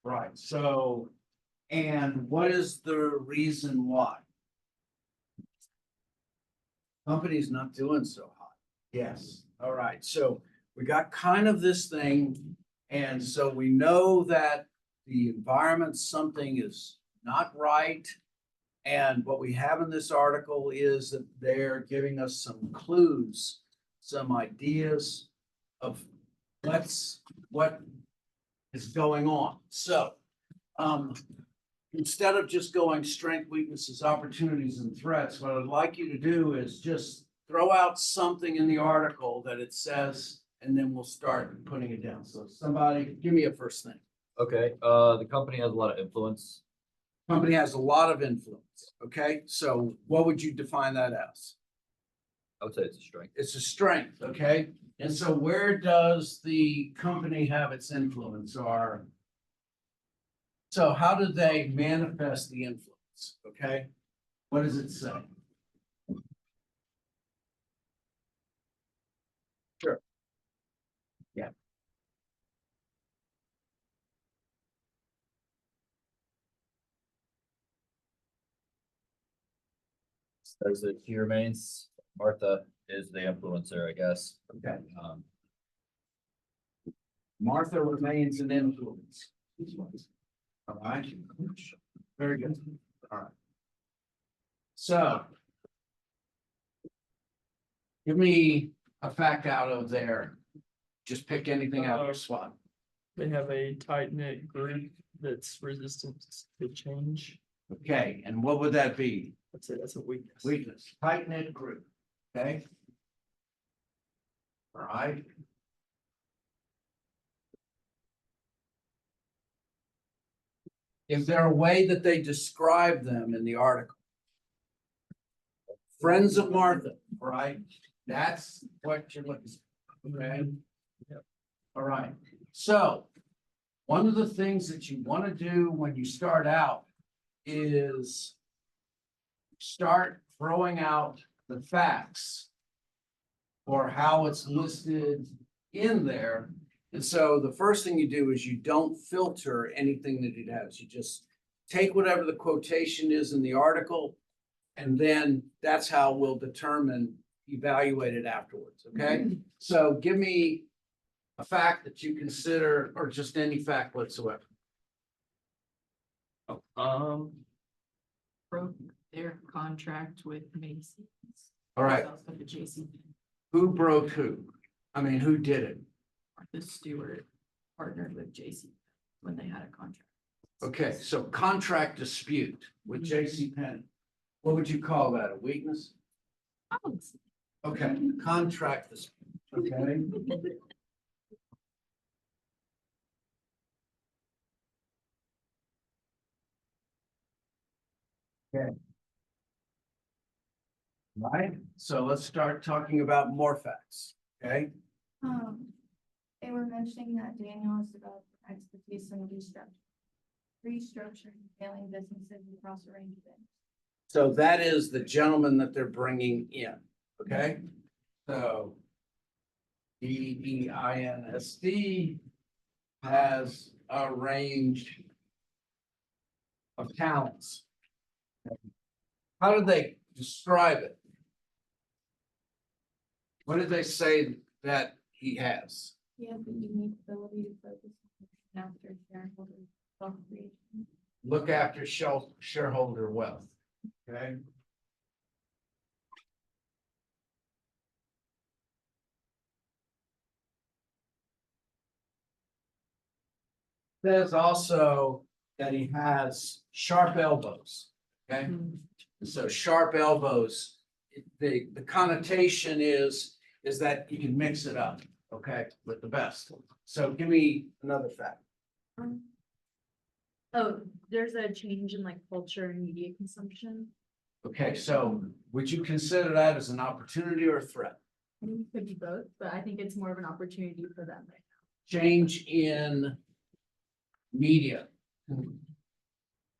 right. So, and what is the reason why? Company's not doing so hot. Yes, all right. So we got kind of this thing. And so we know that the environment, something is not right. And what we have in this article is that they're giving us some clues, some ideas of what is going on. So, instead of just going strength, weaknesses, opportunities, and threats, what I'd like you to do is just throw out something in the article that it says, and then we'll start putting it down. So somebody, give me a first thing. Okay, the company has a lot of influence. Company has a lot of influence, okay? So what would you define that as? I would say it's a strength. It's a strength, okay? And so where does the company have its influence, or? So how do they manifest the influence, okay? What does it say? Sure. Yeah. Says that he remains, Martha is the influencer, I guess. Okay. Um, Martha remains an influence. All right. Very good. All right. So Give me a fact out of there. Just pick anything out of your SWOT. They have a tight knit group that's resistant to change. Okay, and what would that be? That's it, that's a weakness. Weakness, tight knit group, okay? All right. Is there a way that they describe them in the article? Friends of Martha, right? That's what you're looking for, okay? All right, so one of the things that you want to do when you start out is start throwing out the facts or how it's listed in there. And so the first thing you do is you don't filter anything that it has. You just take whatever the quotation is in the article, and then that's how we'll evaluate it afterwards, okay? So give me a fact that you consider, or just any fact whatsoever. Broke their contract with Macy's. All right, Also the JC who broke who? I mean, who did it? Martha Stewart partnered with JC when they had a contract. Okay, so contract dispute with J.C. Penney. What would you call that? A weakness? Okay, contract dispute, okay? Okay. Right, so let's start talking about more facts, okay? They were mentioning that Daniel has developed expertise in restructuring failing businesses across a range of things. So that is the gentleman that they're bringing in, okay? So DEINSD has a range of talents. How did they describe it? What did they say that he has? He has the unique ability to focus on after shareholder wealth creation. Look after shareholder wealth, okay? Says also that he has sharp elbows, okay? So sharp elbows, the connotation is that you can mix it up, okay, with the best. So give me another fact. Oh, there's a change in like culture and media consumption. Okay, so would you consider that as an opportunity or a threat? I think it could be both, but I think it's more of an opportunity for them right Change in media.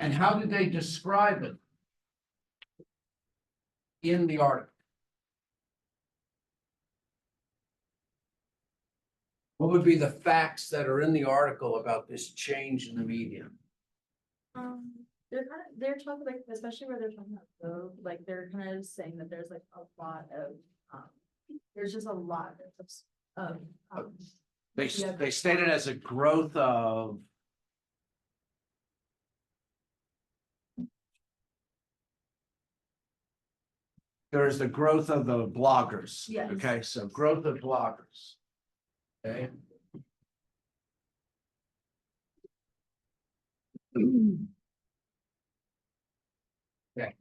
And how did they describe it in the article? What would be the facts that are in the article about this change in the media? now. They're talking like, especially where they're talking about Vogue, like they're kind of saying that there's like a lot of, there's just a lot of, They, Yeah. they stated as a growth of. There's the growth of the bloggers. Yes. Okay, so growth of bloggers. Okay. Okay.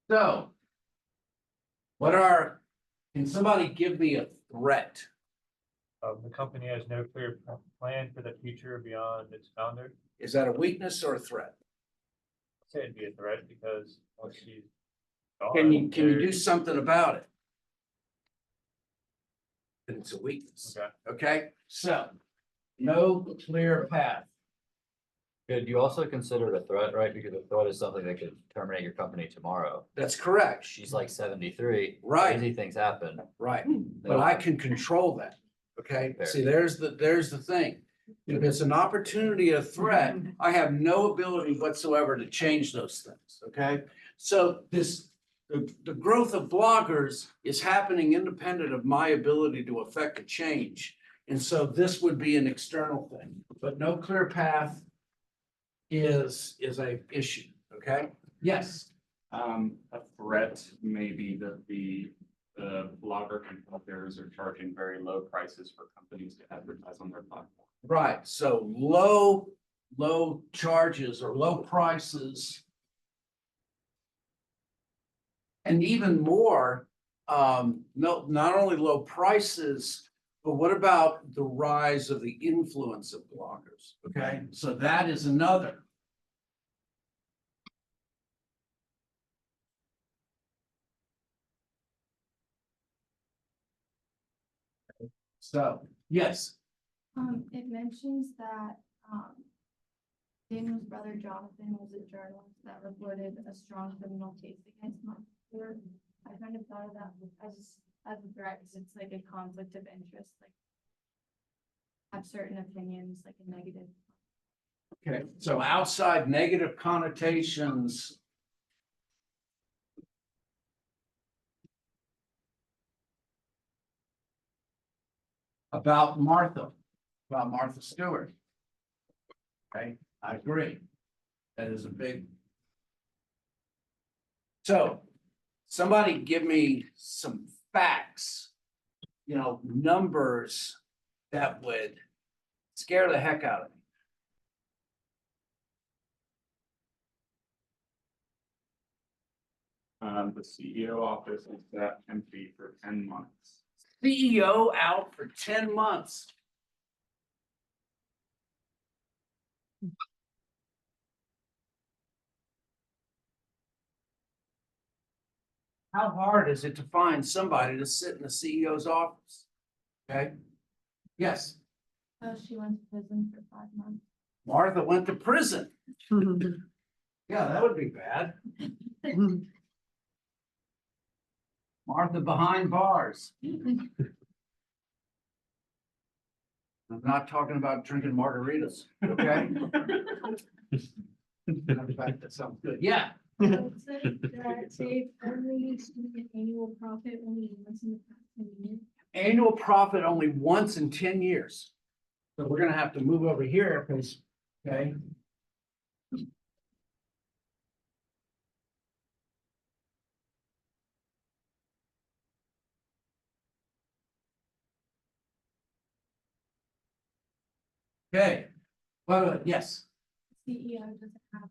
So. Can somebody give me a threat? The company has no clear plan for the future beyond its founder. Is that a weakness or a threat? I'd say it'd be a threat because once she's Can gone, you do there's- something about it? Then it's a weakness, Okay. okay? So, no clear path. Could you also consider it a threat, right? Because a threat is something that could terminate your company tomorrow. That's correct, She's like 73. Right. Crazy things happen. right? But I can control that, okay? See, there's the thing. If it's an opportunity, a threat, I have no ability whatsoever to change those things, okay? So the growth of bloggers is happening independent of my ability to affect a change. And so this would be an external thing, but no clear path is a issue, okay? Yes, A threat may be that the the blogger competitors are charging very low prices for companies to advertise on their platform. Right, so low charges or low prices. And even more, no, not only low prices, but what about the rise of the influence of bloggers? Okay, so that is another. So, yes, It mentions that, Daniel's brother Jonathan was a journalist that reported a strong criminal case against Montefiore. I kind of thought of that as a threat, because it's like a conflict of interest, like have certain opinions, like a negative. okay, so outside negative connotations. About Martha Stewart. Okay, I agree. That is a big. So, somebody give me some facts, numbers that would scare the heck out of me. The CEO office is that empty for 10 months. CEO out for 10 months. How hard is it to find somebody to sit in the CEO's office? Okay, yes, She went to prison for 5 months. Martha went to prison. Yeah, that would be bad. Martha behind bars. I'm not talking about drinking margaritas, okay? In fact, that sounds good. Yeah, That they've only seen an annual profit only once in the past 10 years. annual profit only once in 10 years. So we're gonna have to move over here because, okay? Okay, well, yes, CEO doesn't have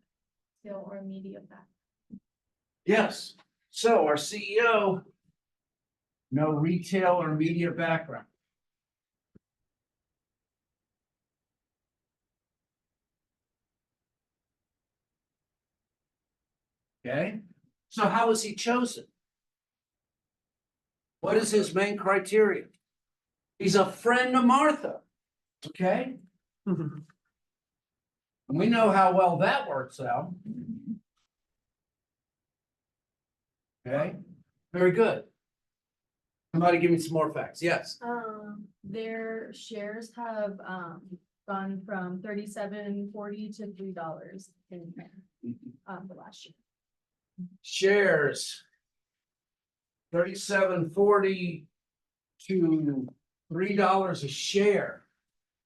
skill or media background. yes. So our CEO, no retail or media background. Okay, so how was he chosen? What is his main criteria? He's a friend of Martha, okay? And we know how well that works out. Okay, very good. Somebody give me some more facts. Yes, Their shares have, gone from $37.40 to $3 in, the last year. shares. 37.40 to $3 a share.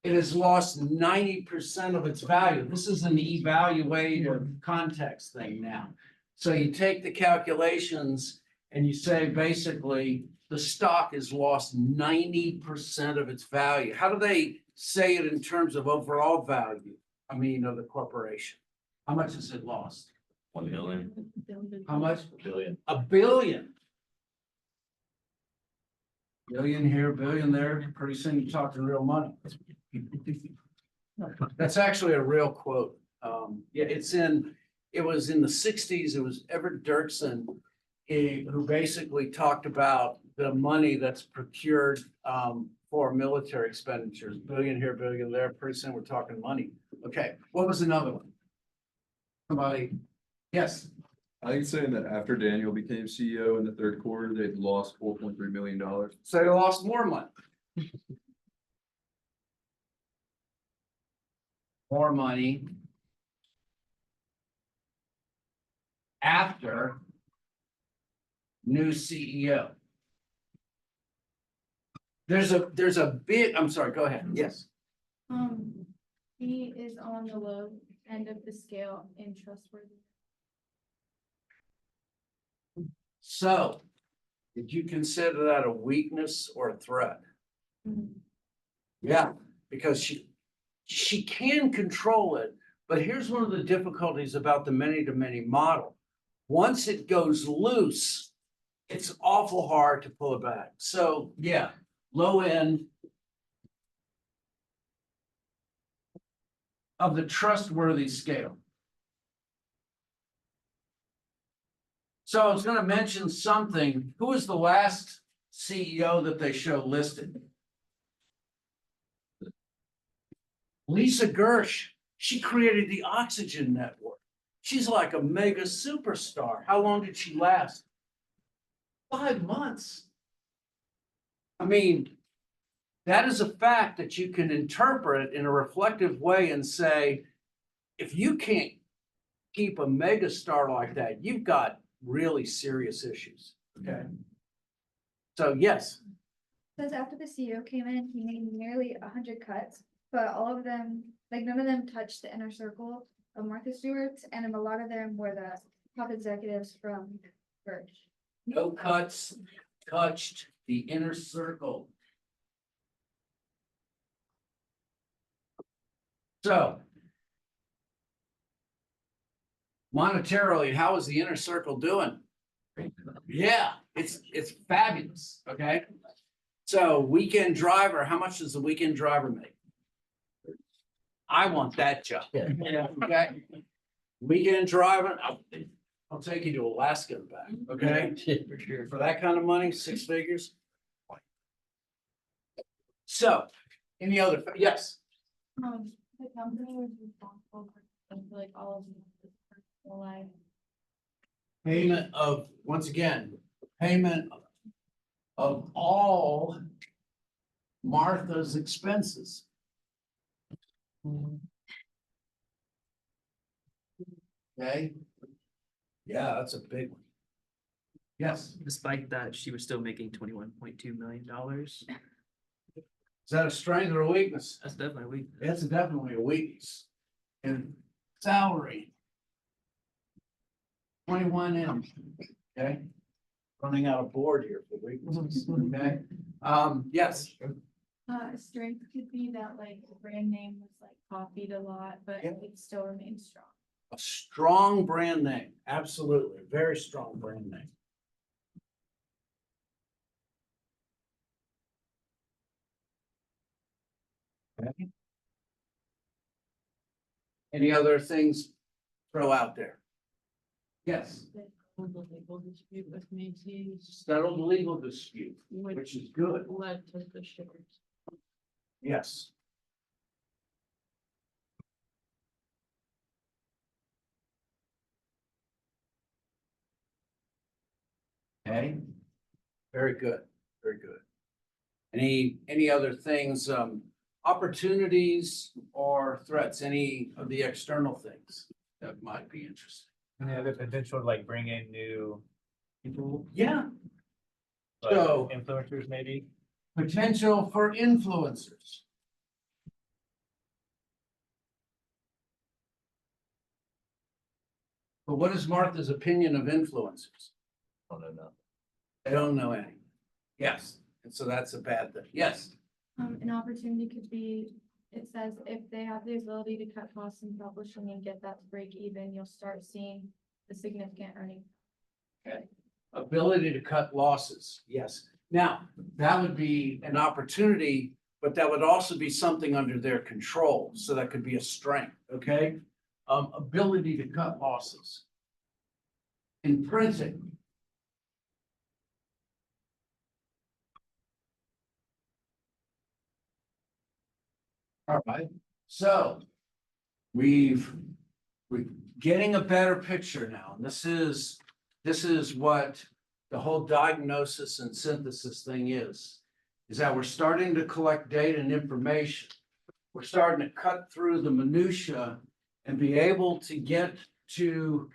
It has lost 90% of its value. This is an evaluative context thing now. So you take the calculations and you say basically the stock has lost 90% of its value. How do they say it in terms of overall value? I mean, of the corporation. How much has it lost? 1 billion, How much? billion. A billion. Billion here, billion there. Pretty soon you're talking real money. That's actually a real quote. Yeah, it was in the 60s. It was Everett Dirksen, who basically talked about the money that's procured for military expenditures. Billion here, billion there. Pretty soon we're talking money. Okay, what was another one? Somebody, yes. I think saying that after Daniel became CEO in the third quarter, they've lost $4.3 million. So they lost more money. More money. After new CEO. There's a bit, I'm sorry, go ahead. Yes. He is on the low end of the scale in trustworthy. So Did you consider that a weakness or a threat? Yeah, because she can control it, but here's one of the difficulties about the many-to-many model. Once it goes loose, it's awful hard to pull it back. So, yeah, low end of the trustworthy scale. So I was gonna mention something. Who was the last CEO that they show listed? Lisa Gersh. She created the Oxygen Network. She's like a mega superstar. How long did she last? 5 months. I mean, that is a fact that you can interpret in a reflective way and say, if you can't keep a mega star like that, you've got really serious issues. Okay. So yes, Says after the CEO came in, he made nearly 100 cuts, but all of them, like none of them touched the inner circle of Martha Stewart's, and a lot of them were the top executives from Birch. no cuts touched the inner circle. So monetarily, how is the inner circle doing? Yeah, it's fabulous. Okay. So weekend driver, how much does the weekend driver make? I want that job. Yeah. Okay. Weekend driving, I'll take you to Alaska and back. Okay. For sure. For that kind of money, 6 figures. So, any other, yes, The company was responsible for like all of this personal life. payment of, once again, payment of all Martha's expenses. Okay. Yeah, that's a big one. Yes, Despite that, she was still making $21.2 million. is that a strength or a weakness? That's definitely weak. It's definitely a weakness. And salary. 21 M, okay? Running out of board here for weaknesses, okay? Yes, Strength could be that like the brand name was like copied a lot, but Yeah. it still remains strong. a strong brand name, absolutely, a very strong brand name. Okay. Any other things throw out there? Yes, settled legal dispute, which is good, Led to the shares. yes. Okay, very good, very good. Any other things, opportunities or threats, any of the external things that might be interesting? Yeah, the potential to like bring in new people, Yeah, like So- influencers maybe. potential for influencers. But what is Martha's opinion of influencers? I don't know. They don't know any. Yes, and so that's a bad thing. Yes, An opportunity could be, it says if they have the ability to cut costs in publishing and get that to break even, you'll start seeing the significant earning. ability to cut losses, yes. Now, that would be an opportunity, but that would also be something under their control, so that could be a strength, okay? Ability to cut losses. In printing. All right, so we're getting a better picture now. And this is what the whole diagnosis and synthesis thing is that we're starting to collect data and information. We're starting to cut through the minutia and be able to get to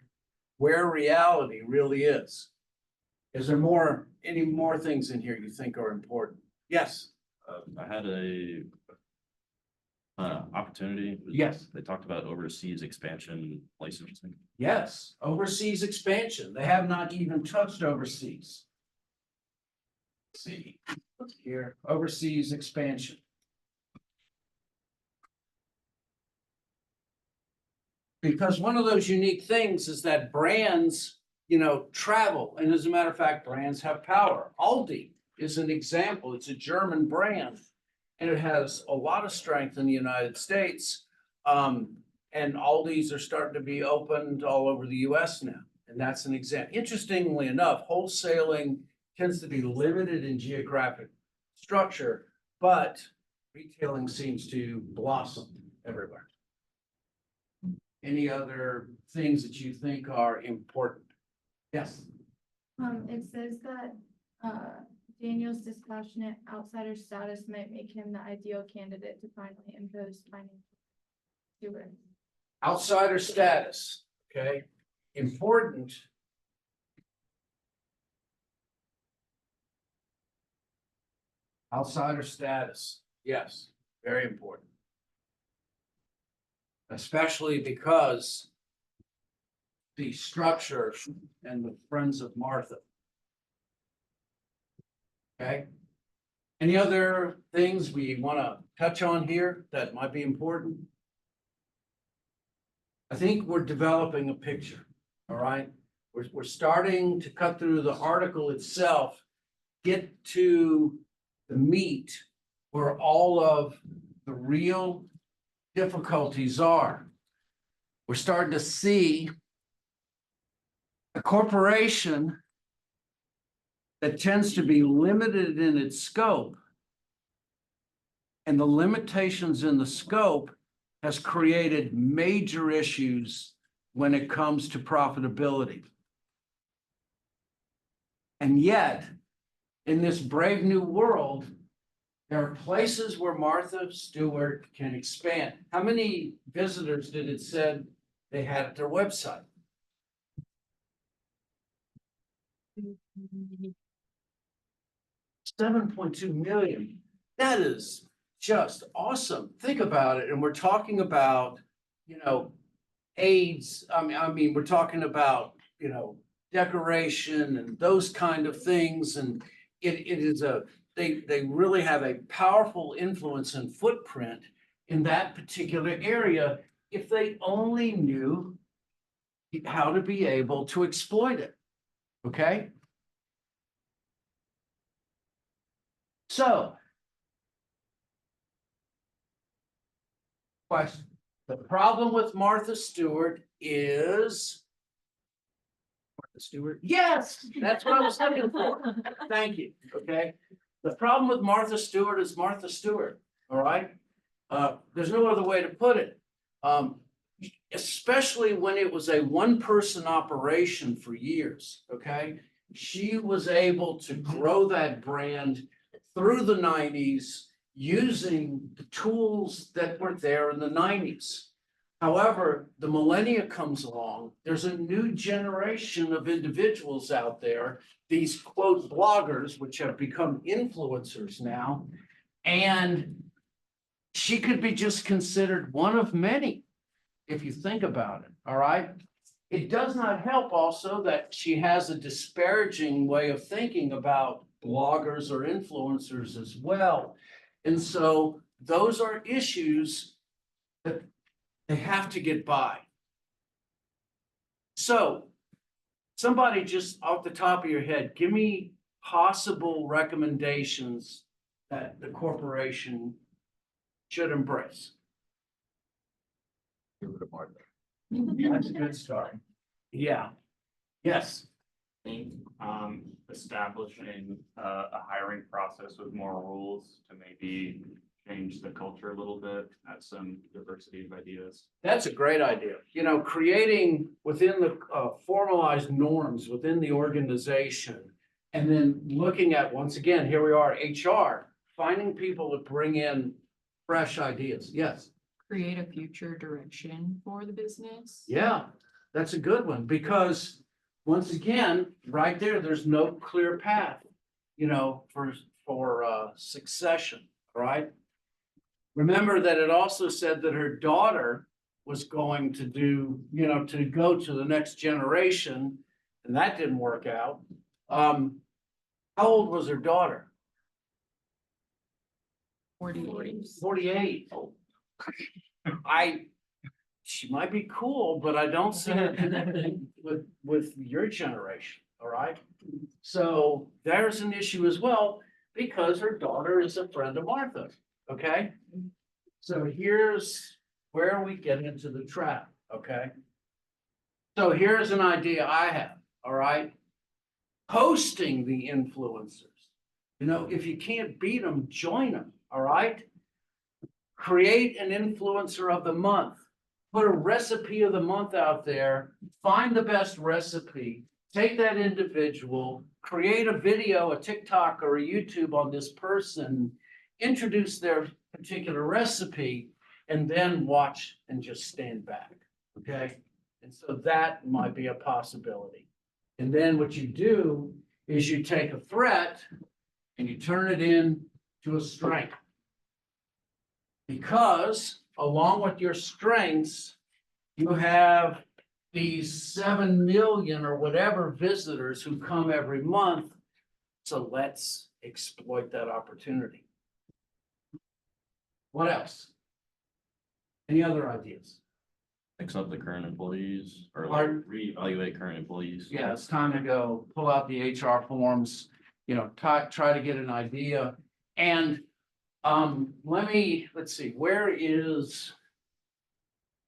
where reality really is. Is there any more things in here you think are important? Yes, I had a opportunity. Yes. They talked about overseas expansion licensing. yes, overseas expansion. They have not even touched overseas. See, here, overseas expansion. Because one of those unique things is that brands, travel. And as a matter of fact, brands have power. Aldi is an example. It's a German brand. And it has a lot of strength in the United States. And Aldi's are starting to be opened all over the US now. And that's an example. Interestingly enough, wholesaling tends to be limited in geographic structure, but retailing seems to blossom everywhere. Any other things that you think are important? Yes. It says that, Daniel's dispassionate outsider status might make him the ideal candidate to finally impose financial steward. Outsider status, okay, important. Outsider status, yes, very important. Especially because the structure and the Friends of Martha. Okay. Any other things we want to touch on here that might be important? I think we're developing a picture, all right? We're starting to cut through the article itself, get to the meat where all of the real difficulties are. We're starting to see a corporation that tends to be limited in its scope. And the limitations in the scope has created major issues when it comes to profitability. And yet, in this brave new world, there are places where Martha Stewart can expand. How many visitors did it said they had at their website? 7.2 million. That is just awesome. Think about it. And we're talking about, AIDS. I mean, we're talking about, decoration and those kind of things. And it is they really have a powerful influence and footprint in that particular area if they only knew how to be able to exploit it. Okay? So, question. The problem with Martha Stewart is Martha Stewart? Yes, that's what I was looking for. Thank you. Okay. The problem with Martha Stewart is Martha Stewart. All right. There's no other way to put it. Especially when it was a one-person operation for years. Okay. She was able to grow that brand through the 90s using the tools that were there in the 90s. However, the millennia comes along, there's a new generation of individuals out there, these quote bloggers, which have become influencers now, and she could be just considered one of many, if you think about it, all right? It does not help also that she has a disparaging way of thinking about bloggers or influencers as well. And so those are issues that they have to get by. So somebody just off the top of your head, give me possible recommendations that the corporation should embrace. Give it a Martha. That's a good start. Yeah. Yes. Establishing a hiring process with more rules to maybe change the culture a little bit, add some diversity of ideas. That's a great idea. Creating within the formalized norms within the organization, and then looking at, once again, here we are, HR, finding people to bring in fresh ideas. Yes. Create a future direction for the business. Yeah, that's a good one, because once again, right there's no clear path, for succession, right? Remember that it also said that her daughter was going to do, to go to the next generation, and that didn't work out. How old was her daughter? 40. 48. She might be cool, but I don't see her connecting with your generation, all right? So there's an issue as well, because her daughter is a friend of Martha's, okay? So here's where we get into the trap, okay? So here's an idea I have, all right? Hosting the influencers. You know, if you can't beat them, join them, all right? Create an influencer of the month. Put a recipe of the month out there, find the best recipe, take that individual, create a video, a TikTok or a YouTube on this person, introduce their particular recipe, and then watch and just stand back, okay? And so that might be a possibility. And then what you do is you take a threat and you turn it into a strength. Because along with your strengths, you have these 7 million or whatever visitors who come every month. So let's exploit that opportunity. What else? Any other ideas? Fix up the current employees or like Pardon? reevaluate current employees. Yeah, it's time to go pull out the HR forms, you know, try to get an idea. And let's see, where is,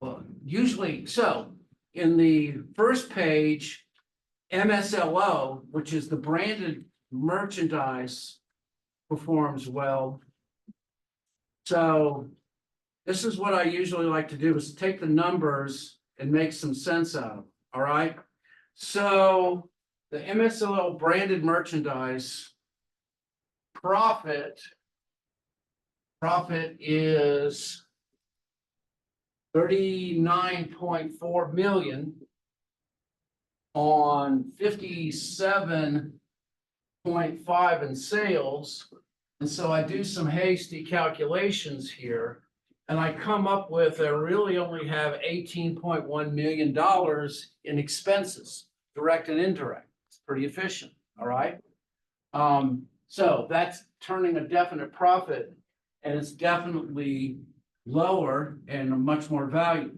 well, usually, so in the first page, MSLO, which is the branded merchandise, performs well. So this is what I usually like to do, is take the numbers and make some sense out of them, all right? So the MSLO branded merchandise profit is 39.4 million on 57.5 in sales. And so I do some hasty calculations here, and I come up with, I really only have $18.1 million in expenses, direct and indirect. It's pretty efficient, all right? So that's turning a definite profit, and it's definitely lower and much more value.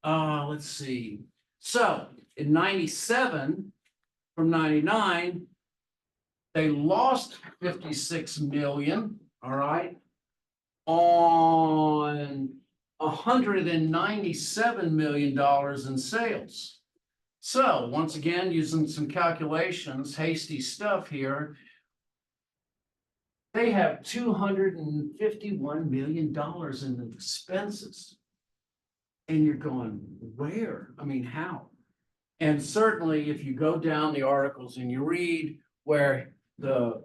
Let's see. So in 97 from 99, they lost 56 million, all right, on $197 million in sales. So once again, using some calculations, hasty stuff here, they have $251 million in expenses. And you're going, where? I mean, how? And certainly if you go down the articles and you read where the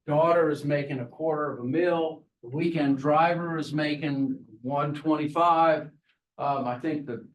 daughter is making $250,000, the weekend driver is making 125. I think the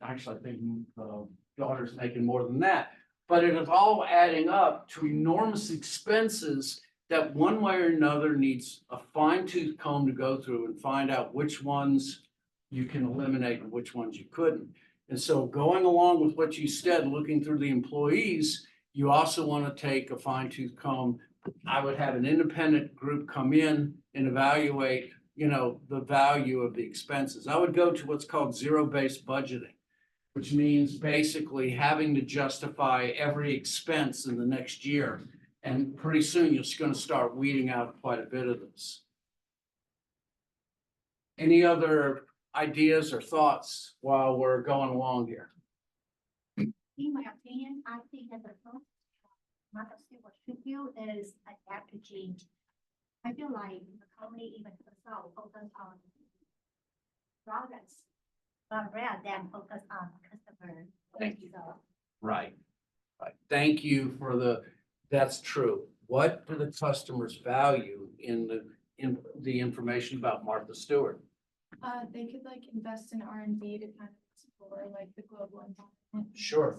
daughter's making more than that, but it is all adding up to enormous expenses that one way or another needs a fine-tooth comb to go through and find out which ones you can eliminate and which ones you couldn't. And so going along with what you said, looking through the employees, you also want to take a fine-tooth comb. I would have an independent group come in and evaluate, you know, the value of the expenses. I would go to what's called zero-based budgeting, which means basically having to justify every expense in the next year. And pretty soon you're going to start weeding out quite a bit of this. Any other ideas or thoughts while we're going along here? In my opinion, I think that the first Martha Stewart should do is adapt to change. I feel like the company even herself focus on products, but rather than focus on customer. Thank you. So, Right. Right. Thank you for that's true. What do the customers value in the information about Martha Stewart? they could like invest in R&D to kind of explore like the global environment. Sure.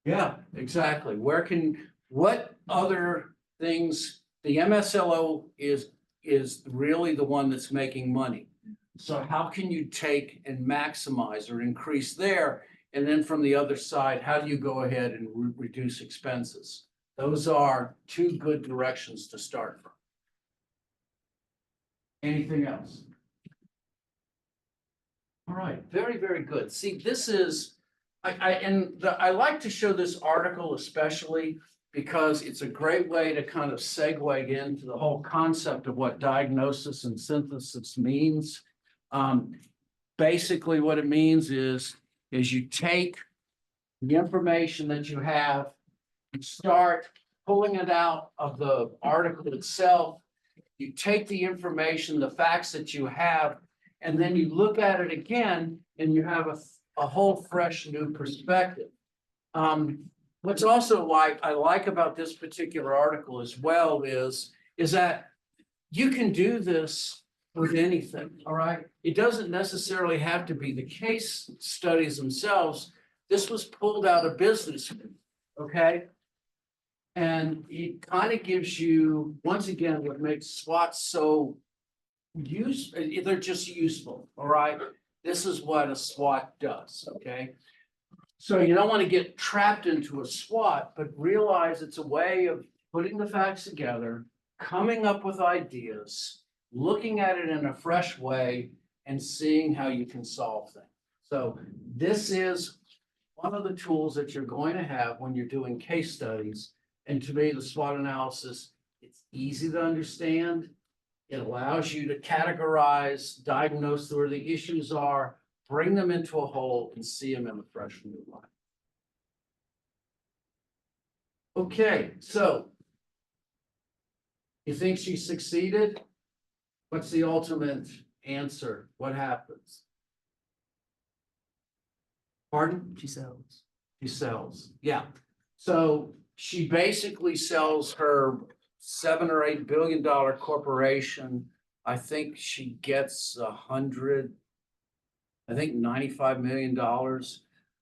Yeah, exactly. What other things, the MSLO is really the one that's making money. So how can you take and maximize or increase there? And then from the other side, how do you go ahead and reduce expenses? Those are two good directions to start from. Anything else? All right, very, very good. See, this is, I like to show this article especially because it's a great way to kind of segue into the whole concept of what diagnosis and synthesis means. Basically, what it means is you take the information that you have, you start pulling it out of the article itself. You take the information, the facts that you have, and then you look at it again and you have a whole fresh new perspective. What's also I like about this particular article as well is that you can do this with anything, all right? It doesn't necessarily have to be the case studies themselves. This was pulled out of business, okay? And it kind of gives you, once again, what makes SWOT so they're just useful, all right? This is what a SWOT does, okay? So you don't want to get trapped into a SWOT, but realize it's a way of putting the facts together, coming up with ideas, looking at it in a fresh way, and seeing how you can solve things. So this is one of the tools that you're going to have when you're doing case studies. And to me, the SWOT analysis, it's easy to understand. It allows you to categorize, diagnose where the issues are, bring them into a whole, and see them in a fresh new light. Okay, so you think she succeeded? What's the ultimate answer? What happens? Pardon? She sells. She sells, yeah. So she basically sells her $7 or $8 billion corporation. I think she gets $95 million.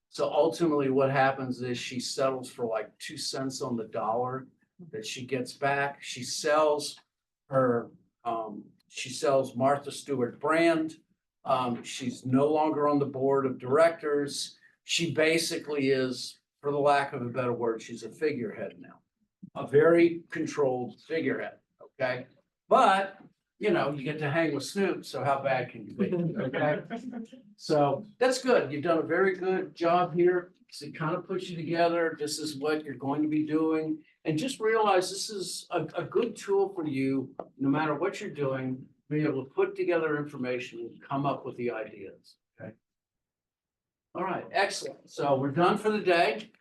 So ultimately what happens is she settles for like 2 cents on the dollar that she gets back. She sells her, she sells Martha Stewart brand. She's no longer on the board of directors. She basically is, for the lack of a better word, she's a figurehead now. A very controlled figurehead, okay? But, you know, you get to hang with Snoop, so how bad can you be, okay? So that's good. You've done a very good job here. So it kind of puts you together. This is what you're going to be doing. And just realize this is a good tool for you, no matter what you're doing, be able to put together information and come up with the ideas, okay? All right, excellent. So we're done for the day.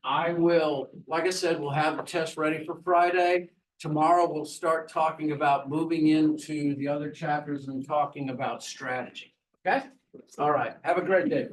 I will, like I said, we'll have the test ready for Friday. Tomorrow, we'll start talking about moving into the other chapters and talking about strategy. Okay? All right. Have a great day.